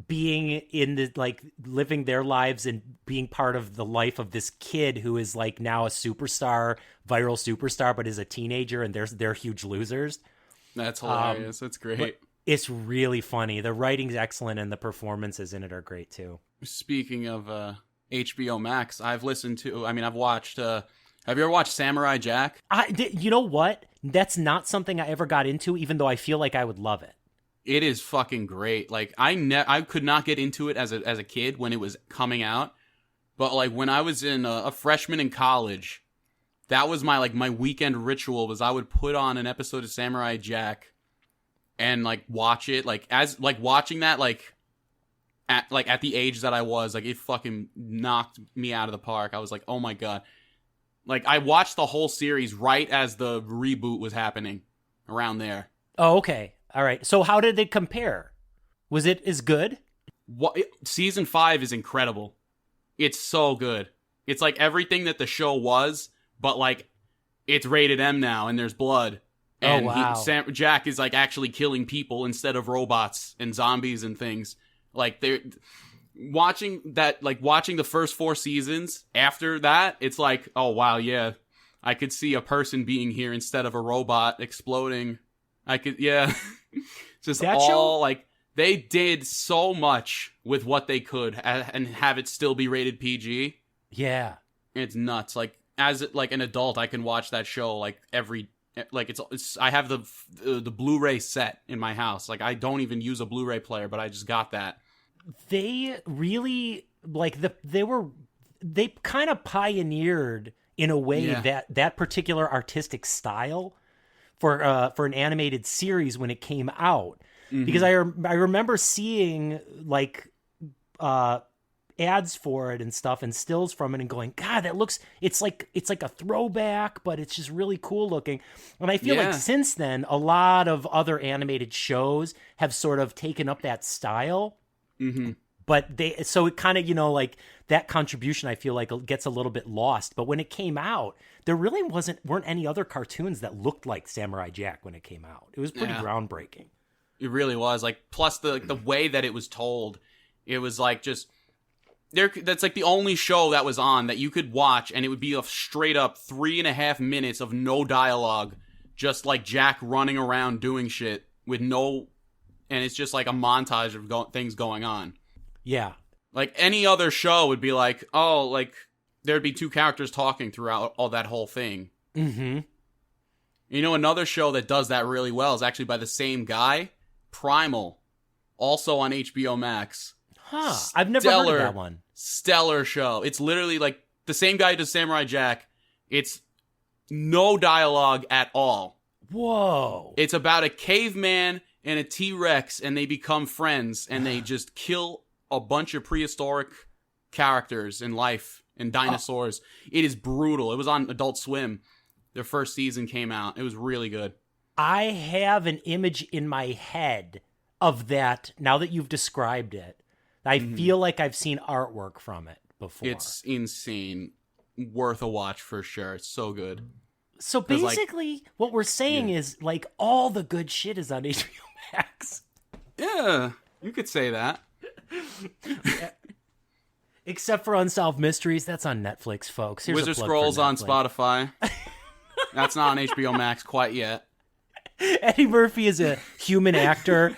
being in the, like, living their lives and being part of the life of this kid who is like now a superstar, viral superstar, but is a teenager, and they're huge losers. That's hilarious. That's great. It's really funny. The writing's excellent, and the performances in it are great too. Speaking of HBO Max, I've watched. Have you ever watched Samurai Jack? You know what? That's not something I ever got into, even though I feel like I would love it. It is fucking great. Like I could not get into it as a kid when it was coming out, but like when I was a freshman in college, that was my weekend ritual. Was I would put on an episode of Samurai Jack and like watch it, watching that at the age that I was, like, it fucking knocked me out of the park. I was like, oh my god. Like, I watched the whole series right as the reboot was happening, around there. Oh, okay. All right. So how did it compare? Was it as good? Season 5 is incredible. It's so good. It's like everything that the show was, but like it's rated M now and there's blood. And Jack is like actually killing people instead of robots and zombies and things. Like, they're watching the first 4 seasons. After that, it's like, oh wow, yeah, I could see a person being here instead of a robot exploding. Just that all show? Like, they did so much with what they could and have it still be rated PG. Yeah, it's nuts. Like, as an adult, I can watch that show like every. Like, it's I have the Blu-ray set in my house. Like, I don't even use a Blu-ray player, but I just got that. They really they kind of pioneered in a way that particular artistic style for an animated series when it came out. Mm-hmm. Because I remember seeing like ads for it and stuff and stills from it and going, God, it's like a throwback, but it's just really cool looking. And I feel like since then, a lot of other animated shows have sort of taken up that style. Mm-hmm. But so it kind of, like that contribution, I feel like gets a little bit lost. But when it came out, there really weren't any other cartoons that looked like Samurai Jack when it came out. It was pretty groundbreaking. It really was. Like, plus the way that it was told, it was like just that's like the only show that was on that you could watch, and it would be a straight up 3.5 minutes of no dialogue, just like Jack running around doing shit with and it's just like a montage of things going on. Yeah. Like, any other show would be like, oh, like, there'd be 2 characters talking throughout all that whole thing. Mm-hmm. Another show that does that really well is actually by the same guy, Primal, also on HBO Max. Huh. I've never heard of that one. Stellar show. It's literally like the same guy who does Samurai Jack. It's no dialogue at all. Whoa. It's about a caveman and a T-Rex, and they become friends, and they just kill a bunch of prehistoric characters in life and dinosaurs. It is brutal. It was on Adult Swim. Their first season came out. It was really good. I have an image in my head of that now that you've described it. I feel like I've seen artwork from it before. It's insane. Worth a watch for sure. It's so good. So basically, what we're saying is, like, all the good shit is on HBO Max. Yeah, you could say that. Except for Unsolved Mysteries. That's on Netflix, folks. Here's Wizard Scrolls on Spotify. That's not on HBO Max quite yet. Eddie Murphy is a human actor.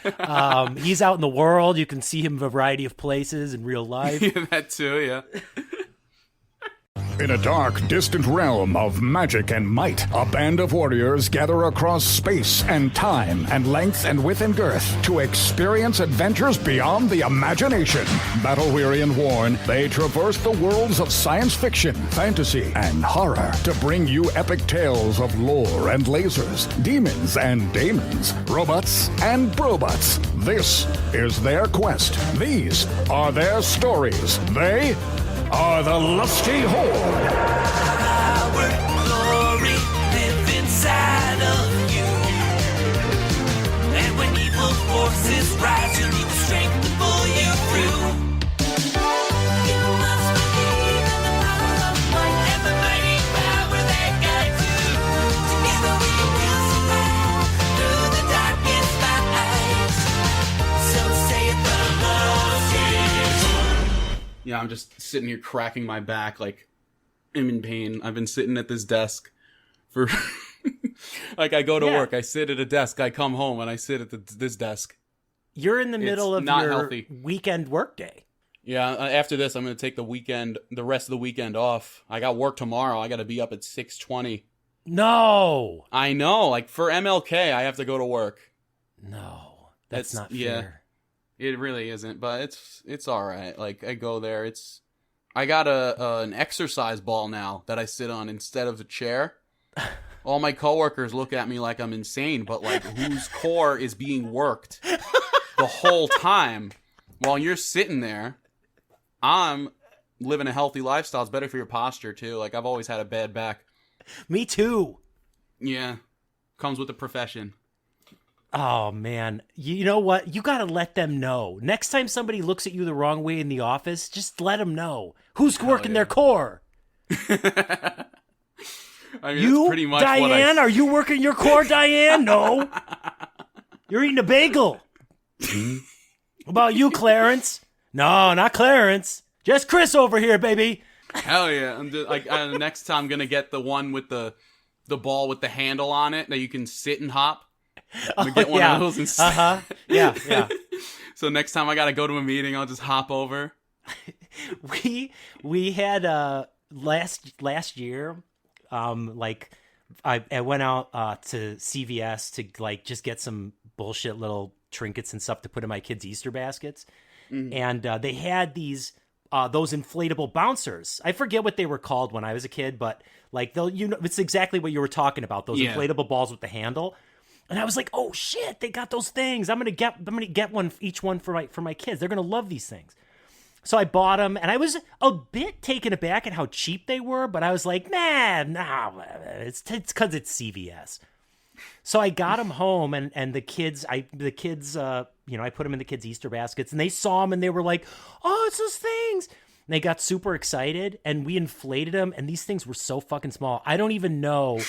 He's out in the world. You can see him in a variety of places in real life. Yeah, that too, yeah. In a dark, distant realm of magic and might, a band of warriors gather across space and time and length and width and girth to experience adventures beyond the imagination. Battle-weary and worn, they traverse the worlds of science fiction, fantasy, and horror to bring you epic tales of lore and lasers, demons and daemons, robots and brobots. This is their quest. These are their stories. They are the Lusty Horde. Power, glory, live inside of you. And when evil forces rise, you need the strength to pull you through. You must believe in the power of might and the mighty power that guides you. Together we will survive through the darkest nights. So say it, the Lord. Yeah, I'm just sitting here cracking my back like I'm in pain. I've been sitting at this desk for like I go to work, I sit at a desk, I come home and I sit at this desk. You're in the middle of not your healthy. weekend workday. Yeah, after this I'm going to take the rest of the weekend off. I got work tomorrow. I got to be up at 6:20. No. I know, like for MLK I have to go to work. No. That's not fair. Yeah. It really isn't, but it's all right. Like I go there, I got an exercise ball now that I sit on instead of the chair. All my coworkers look at me like I'm insane, but like whose core is being worked the whole time while you're sitting there? I'm living a healthy lifestyle. It's better for your posture too. Like I've always had a bad back. Me too. Yeah, comes with the profession. Oh, man. You know what? You got to let them know. Next time somebody looks at you the wrong way in the office, just let them know. Who's working their core? I mean, You, that's pretty much Diane? Are you working your core, Diane? No. You're eating a bagel. What about you, Clarence? No, not Clarence. Just Chris over here, baby. Hell yeah. I'm just, like, next time I'm going to get the one with the ball with the handle on it that you can sit and hop. I'm gonna get one of those instead. Uh-huh. Yeah, yeah. So next time I gotta go to a meeting, I'll just hop over. We had last year, like I went out to CVS to like just get some bullshit little trinkets and stuff to put in my kids' Easter baskets, and they had these those inflatable bouncers. I forget what they were called when I was a kid, but like it's exactly what you were talking about. Those inflatable balls with the handle. And I was like, "Oh shit, they got those things! I'm gonna get one, each one for my kids. They're gonna love these things." So I bought them, and I was a bit taken aback at how cheap they were. But I was like, "Nah, it's because it's CVS." So I got them home, and the kids, I put them in the kids' Easter baskets, and they saw them, and they were like, "Oh, it's those things!" And they got super excited, and we inflated them, and these things were so fucking small. I don't even know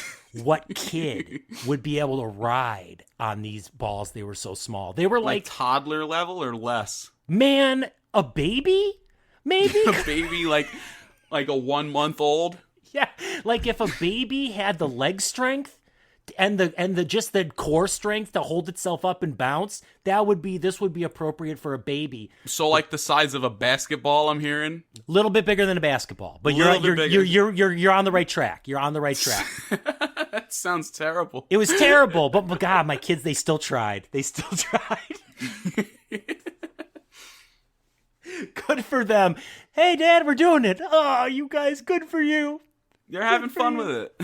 what kid would be able to ride on these balls. They were so small. They were like toddler level or less? Man, a baby? Maybe? A baby like a 1 month old? Yeah, like if a baby had the leg strength and the just the core strength to hold itself up and bounce, this would be appropriate for a baby. So like the size of a basketball, I'm hearing? A little bit bigger than a basketball, but you're on the right track. You're on the right track. That sounds terrible. It was terrible, but God, my kids, they still tried. They still tried. Good for them. Hey, Dad, we're doing it. Oh, you guys, good for you. You're having fun with it.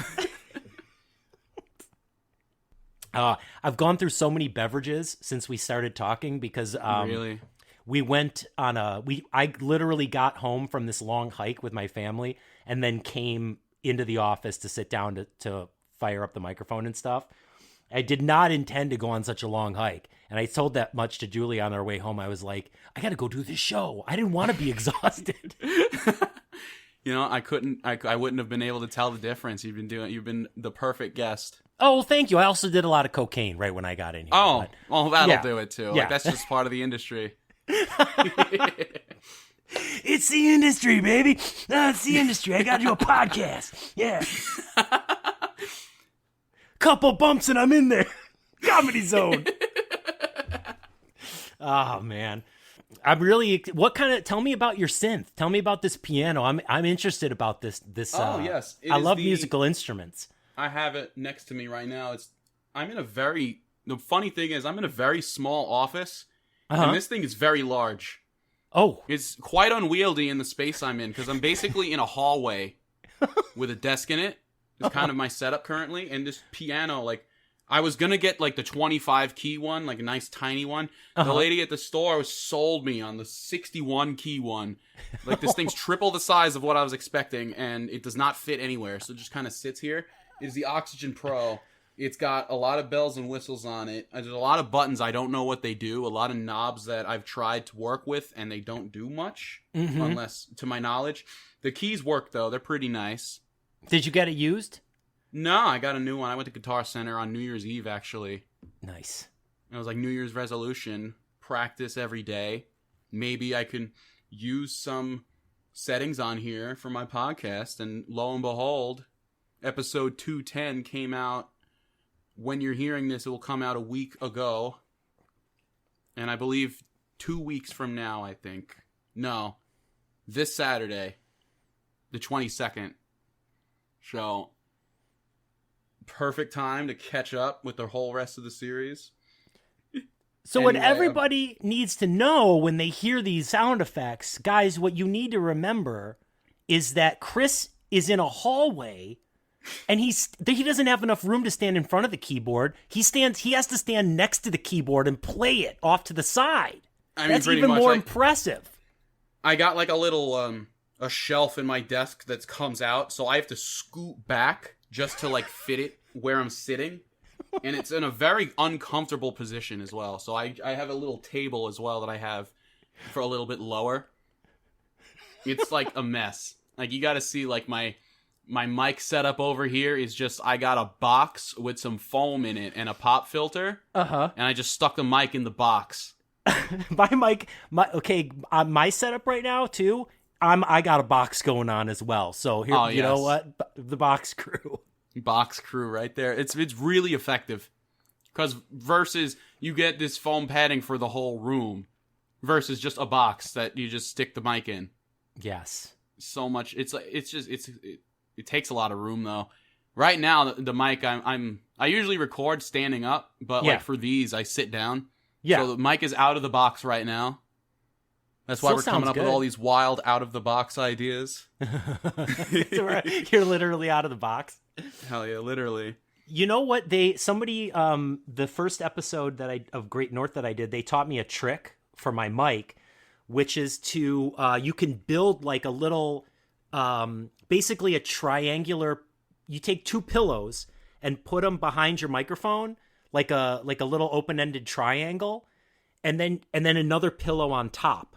I've gone through so many beverages since we started talking because Really? we went on I literally got home from this long hike with my family and then came into the office to sit down to fire up the microphone and stuff. I did not intend to go on such a long hike. And I told that much to Julie on our way home. I was like, I got to go do this show. I didn't want to be exhausted. You know, I wouldn't have been able to tell the difference. You've been the perfect guest. Oh, well, thank you. I also did a lot of cocaine right when I got in here. Oh, well, that'll do it too. Yeah. Like, that's just part of the industry. It's the industry, baby. It's the industry. I got to do a podcast. Yeah. Couple bumps and I'm in there. Comedy Zone. Oh, man. I'm really. What kind of? Tell me about your synth. Tell me about this piano. I'm interested about this. Oh yes, I love musical instruments. I have it next to me right now. The funny thing is, I'm in a very small office, and this thing is very large. Oh, it's quite unwieldy in the space I'm in because I'm basically in a hallway with a desk in it. It's kind of my setup currently, and this piano, like, I was gonna get like the 25 key one, like a nice tiny one. The lady at the store sold me on the 61 key one. Like, this thing's triple the size of what I was expecting, and it does not fit anywhere, so it just kind of sits here. It's the Oxygen Pro. It's got a lot of bells and whistles on it. There's a lot of buttons. I don't know what they do. A lot of knobs that I've tried to work with, and they don't do much, unless, to my knowledge. The keys work, though. They're pretty nice. Did you get it used? No, I got a new one. I went to Guitar Center on New Year's Eve, actually. Nice. It was like New Year's resolution. Practice every day. Maybe I can use some settings on here for my podcast. And lo and behold, episode 210 came out. When you're hearing this, it will come out a week ago. And I believe 2 weeks from now, I think. No. This Saturday, the 22nd. So, perfect time to catch up with the whole rest of the series. So what everybody needs to know when they hear these sound effects, guys, what you need to remember is that Chris is in a hallway, and he doesn't have enough room to stand in front of the keyboard. He has to stand next to the keyboard and play it off to the side. That's even more impressive. I got like a little a shelf in my desk that comes out, so I have to scoot back just to like fit it where I'm sitting. And it's in a very uncomfortable position as well. So I have a little table as well that I have for a little bit lower. It's like a mess. Like, you got to see like my mic setup over here is just, I got a box with some foam in it and a pop filter. And I just stuck the mic in the box. My setup right now too, I got a box going on as well. So here, you know what? The box crew. Box crew right there. It's really effective. Because versus you get this foam padding for the whole room versus just a box that you just stick the mic in. Yes. So much. It takes a lot of room though. Right now the mic I usually record standing up, but like for these I sit down. Yeah. So the mic is out of the box right now. That's why we're coming up with all these wild out of the box ideas. You're literally out of the box. Hell yeah, literally. You know what? The first episode of Great North that I did, they taught me a trick for my mic, which is to you can build like a little, basically a triangular. You take two pillows and put them behind your microphone, like a little open-ended triangle, and then another pillow on top.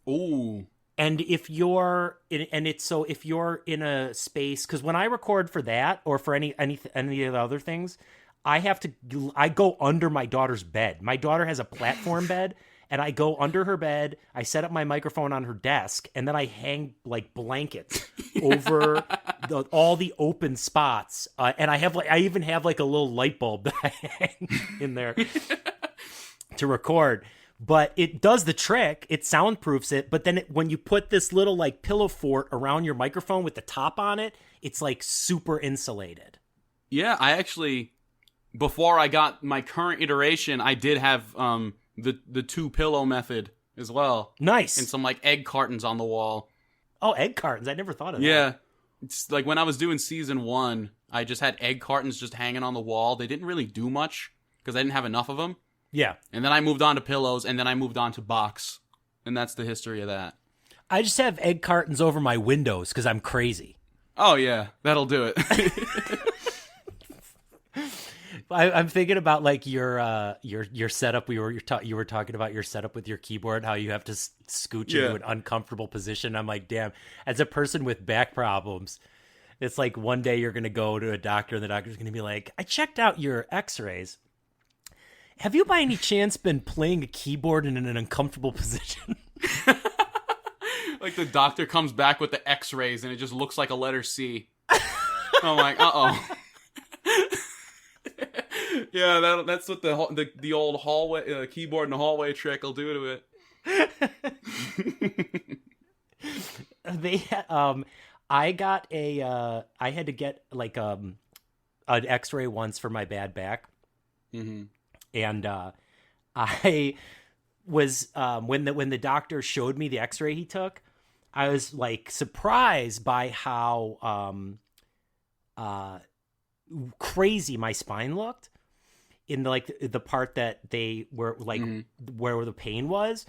Ooh. And if you're if you're in a space, because when I record for that or for any of the other things, I go under my daughter's bed. My daughter has a platform bed, and I go under her bed. I set up my microphone on her desk, and then I hang like blankets over all the open spots. And I even have like a little light bulb that I hang in there to record. But it does the trick. It soundproofs it. But then when you put this little like pillow fort around your microphone with the top on it, it's like super insulated. Yeah, I actually, before I got my current iteration, I did have the two pillow method as well. Nice. And some like egg cartons on the wall. Oh, egg cartons. I never thought of that. Yeah. It's like when I was doing season 1, I just had egg cartons just hanging on the wall. They didn't really do much because I didn't have enough of them. Yeah. And then I moved on to pillows, and then I moved on to box. And that's the history of that. I just have egg cartons over my windows because I'm crazy. Oh, yeah. That'll do it. I'm thinking about like your setup. You were talking about your setup with your keyboard, how you have to scooch into an uncomfortable position. I'm like, damn, as a person with back problems, it's like one day you're going to go to a doctor, and the doctor's going to be like, I checked out your x-rays. Have you by any chance been playing a keyboard in an uncomfortable position? Like the doctor comes back with the x-rays and it just looks like a letter C. I'm like, uh-oh. Yeah, that's what the old hallway keyboard in the hallway trick will do to it. They I got I had to get like an X-ray once for my bad back. Mm-hmm. And I was when the doctor showed me the X-ray he took, I was like surprised by how crazy my spine looked in the part that they were like where the pain was.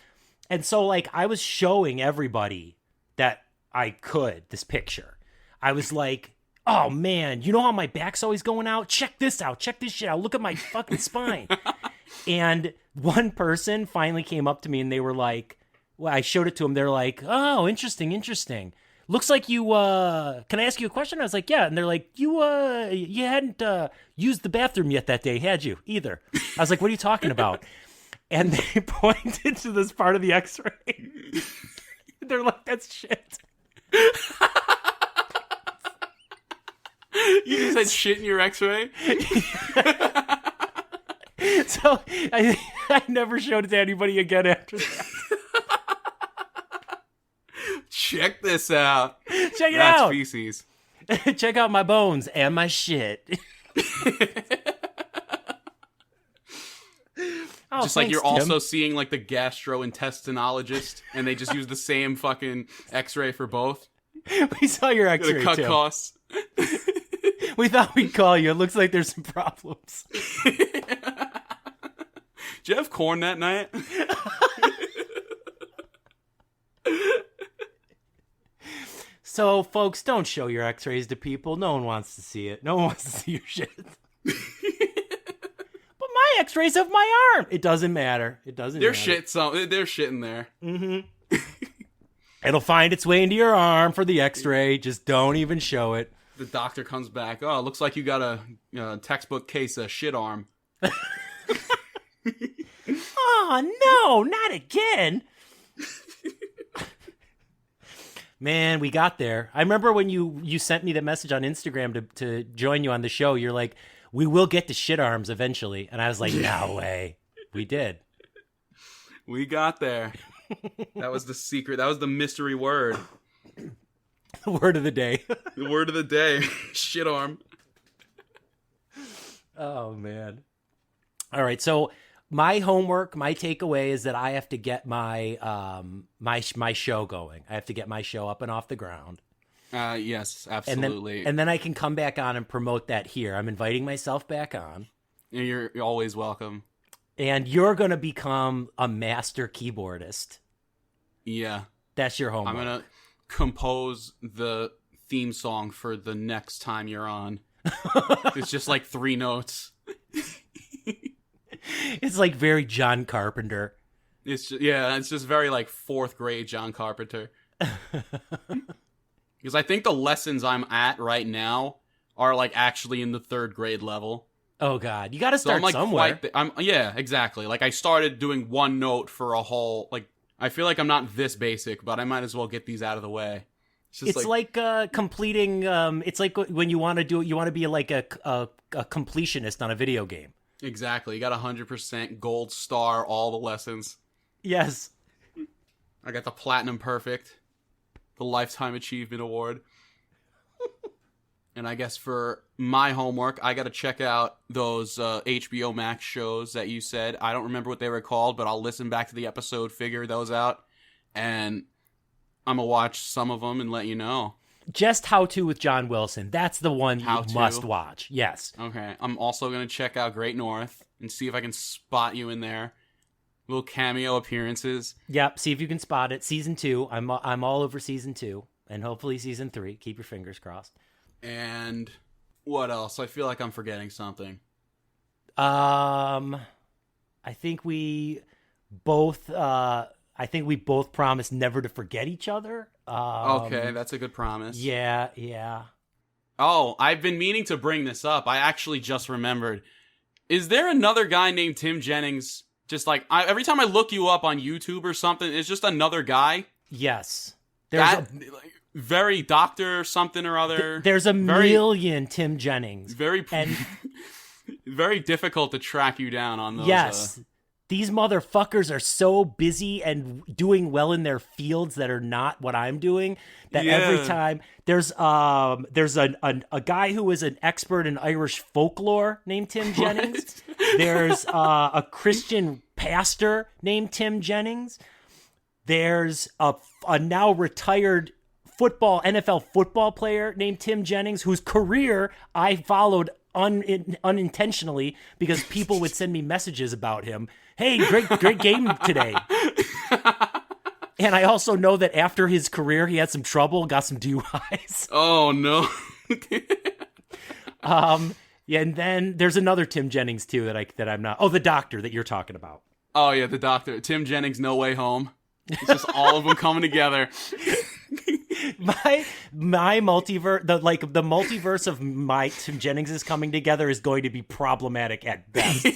And so like I was showing everybody that I could this picture. I was like, oh man, you know how my back's always going out? Check this out. Check this shit out. Look at my fucking spine. And one person finally came up to me and they were like, well, I showed it to them. They're like, oh, interesting. Looks like you, can I ask you a question? I was like, yeah. And they're like, you hadn't used the bathroom yet that day, had you? Either. I was like, what are you talking about? And they pointed to this part of the X-ray. They're like, that's shit. You just had shit in your X-ray? So I never showed it to anybody again after that. Check this out. Check it That's out. feces. Check out my bones and my shit. Oh, just like thanks, you're Tim. also seeing like the gastrointestinologist, and they just use the same fucking X-ray for both. We saw your X-ray, To cut Tim. costs. We thought we'd call you. It looks like there's some problems. Did you have corn that night? So, folks, don't show your X-rays to people. No one wants to see it. No one wants to see your shit. But my X-rays of my arm. It doesn't matter. It doesn't There's matter. there's shit in there. Mm-hmm. It'll find its way into your arm for the X-ray. Just don't even show it. The doctor comes back. Oh, it looks like you got a textbook case of shit arm. Oh, no, not again. Man, we got there. I remember when you sent me the message on Instagram to join you on the show. You're like, we will get to shit arms eventually. And I was like, no way. We did. We got there. That was the secret. That was the mystery word. The word of the day. The word of the day. Shit arm. Oh, man. All right. So my homework, my takeaway is that I have to get my my show going. I have to get my show up and off the ground. Yes, absolutely. And then I can come back on and promote that here. I'm inviting myself back on. You're always welcome. And you're going to become a master keyboardist. Yeah. That's your homework. I'm going to compose the theme song for the next time you're on. It's just like 3 notes. It's like very John Carpenter. It's just very like 4th grade John Carpenter. Because I think the lessons I'm at right now are like actually in the 3rd grade level. Oh God, you got to start I'm like somewhere. Yeah, exactly. Like I started doing 1 note for a whole. Like I feel like I'm not this basic, but I might as well get these out of the way. It's like completing. It's like when you want to do. You want to be like a completionist on a video game. Exactly. You got 100% gold star all the lessons. Yes. I got the platinum perfect, the lifetime achievement award. And I guess for my homework, I got to check out those HBO Max shows that you said. I don't remember what they were called, but I'll listen back to the episode, figure those out, and I'm going to watch some of them and let you know. Just How To with John Wilson. That's the one you must watch. Yes. Okay. I'm also going to check out Great North and see if I can spot you in there. Little cameo appearances. Yep. See if you can spot it. Season 2. I'm all over season 2 and hopefully season 3. Keep your fingers crossed. And what else? I feel like I'm forgetting something. I think we both promised never to forget each other. Okay, that's a good promise. Yeah. Oh, I've been meaning to bring this up. I actually just remembered. Is there another guy named Tim Jennings? Just like, every time I look you up on YouTube or something, it's just another guy? Yes. Very doctor something or other. There's a million Tim Jennings. Very difficult to track you down on those. Yes. these motherfuckers are so busy and doing well in their fields that are not what I'm doing, that every time there's a guy who is an expert in Irish folklore named Tim Jennings. There's a Christian pastor named Tim Jennings. There's a now retired NFL football player named Tim Jennings, whose career I followed unintentionally because people would send me messages about him. Hey, great game today. And I also know that after his career, he had some trouble, got some DUIs. Oh, no. Yeah, and then there's another Tim Jennings, too, that I'm not... Oh, the doctor that you're talking about. Oh, yeah, the doctor. Tim Jennings, No Way Home. It's just all of them coming together. My multiverse, the multiverse of my Tim Jennings is coming together is going to be problematic at best.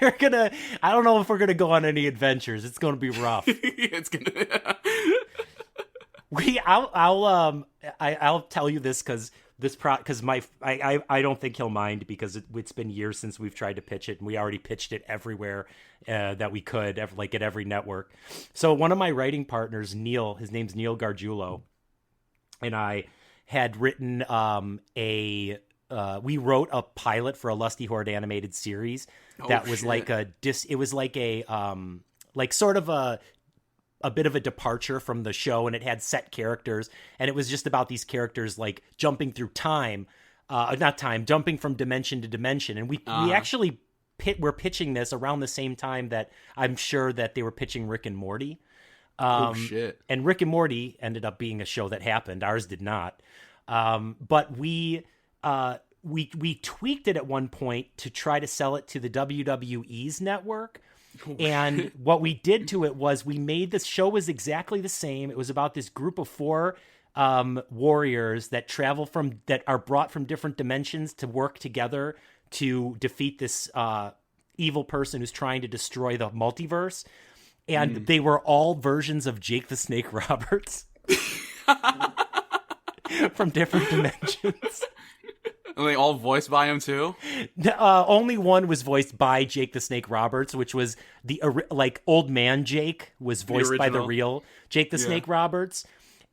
We're gonna. I don't know if we're gonna go on any adventures. It's gonna be rough. It's gonna. I'll tell you this because I don't think he'll mind because it's been years since we've tried to pitch it, and we already pitched it everywhere that we could, like at every network. So one of my writing partners, Neil, his name's Neil Gargiulo, and I had written we wrote a pilot for a Lusty Horde animated series that was like it was like a like sort of a bit of a departure from the show, and it had set characters, and it was just about these characters like jumping through jumping from dimension to dimension. And we actually we're pitching this around the same time that I'm sure that they were pitching Rick and Morty. Shit. And Rick and Morty ended up being a show that happened. Ours did not. But we tweaked it at one point to try to sell it to the WWE's network. And what we did to it was we made the show was exactly the same. It was about this group of 4 warriors that are brought from different dimensions to work together to defeat this evil person who's trying to destroy the multiverse. And they were all versions of Jake the Snake Roberts from different dimensions. Are they all voiced by him too? Only one was voiced by Jake the Snake Roberts, which was old man Jake was voiced by the real Jake the Snake Roberts.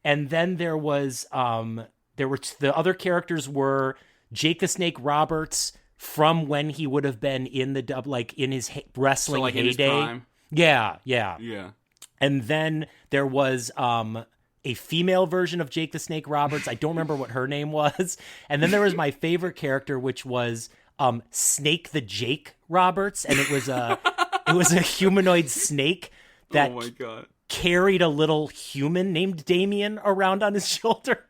And then there were the other characters were Jake the Snake Roberts from when he would have been in the dub, like in his wrestling heyday. In his prime. Yeah. And then there was a female version of Jake the Snake Roberts. I don't remember what her name was. And then there was my favorite character, which was Snake the Jake Roberts, and it was a humanoid snake that carried a little human named Damien around on his shoulder.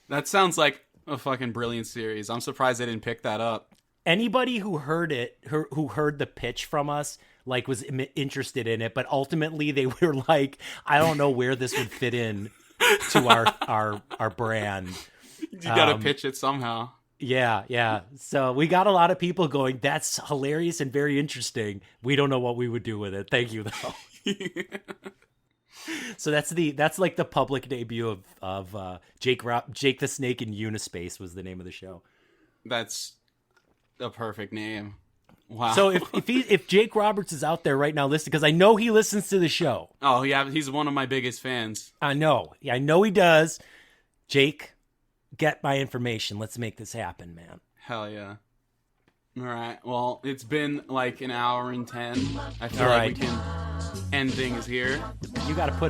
That sounds like a fucking brilliant series. I'm surprised they didn't pick that up. Anybody who heard the pitch from us, like, was interested in it, but ultimately they were like, I don't know where this would fit in to our brand. You gotta pitch it somehow. Yeah. So we got a lot of people going, that's hilarious and very interesting. We don't know what we would do with it. Thank you, though. So that's like the public debut of Jake the Snake in Unispace was the name of the show. That's a perfect name. Wow. So if Jake Roberts is out there right now listening, because I know he listens to the show. Oh yeah, he's one of my biggest fans. I know. Yeah, I know he does. Jake, get my information. Let's make this happen, man. Hell yeah. All right. Well, it's been like an hour and 10. I feel All like right. we can end things here. You got to put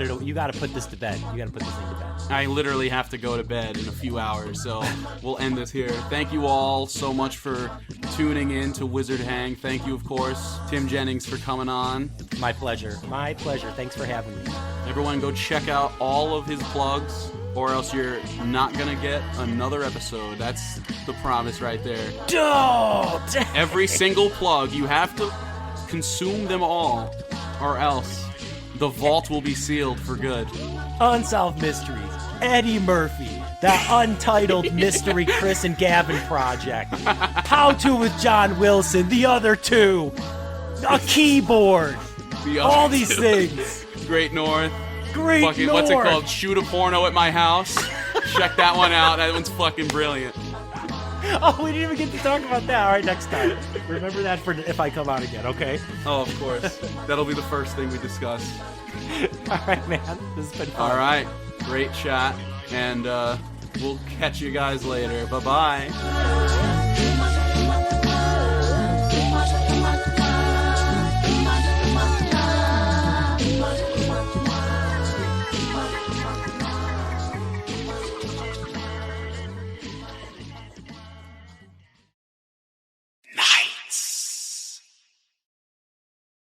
this to bed. You got to put this thing to bed. I literally have to go to bed in a few hours, so we'll end this here. Thank you all so much for tuning in to Wizard Hang. Thank you, of course, Tim Jennings, for coming on. My pleasure. Thanks for having me. Everyone go check out all of his plugs, or else you're not going to get another episode. That's the promise right there. Don't! Every single plug, you have to consume them all, or else the vault will be sealed for good. Unsolved Mysteries, Eddie Murphy, the Untitled Mystery Chris and Gavin Project, How To with John Wilson, the other two, a keyboard, all these things. Great North. Great Fucking, North. what's it called? Shoot a porno at my house. Check that one out. That one's fucking brilliant. Oh, we didn't even get to talk about that. All right, next time. Remember that for if I come out again, okay? Oh, of course. That'll be the first thing we discuss. All right, man. This has been fun. All right. Great chat. And we'll catch you guys later. Bye-bye.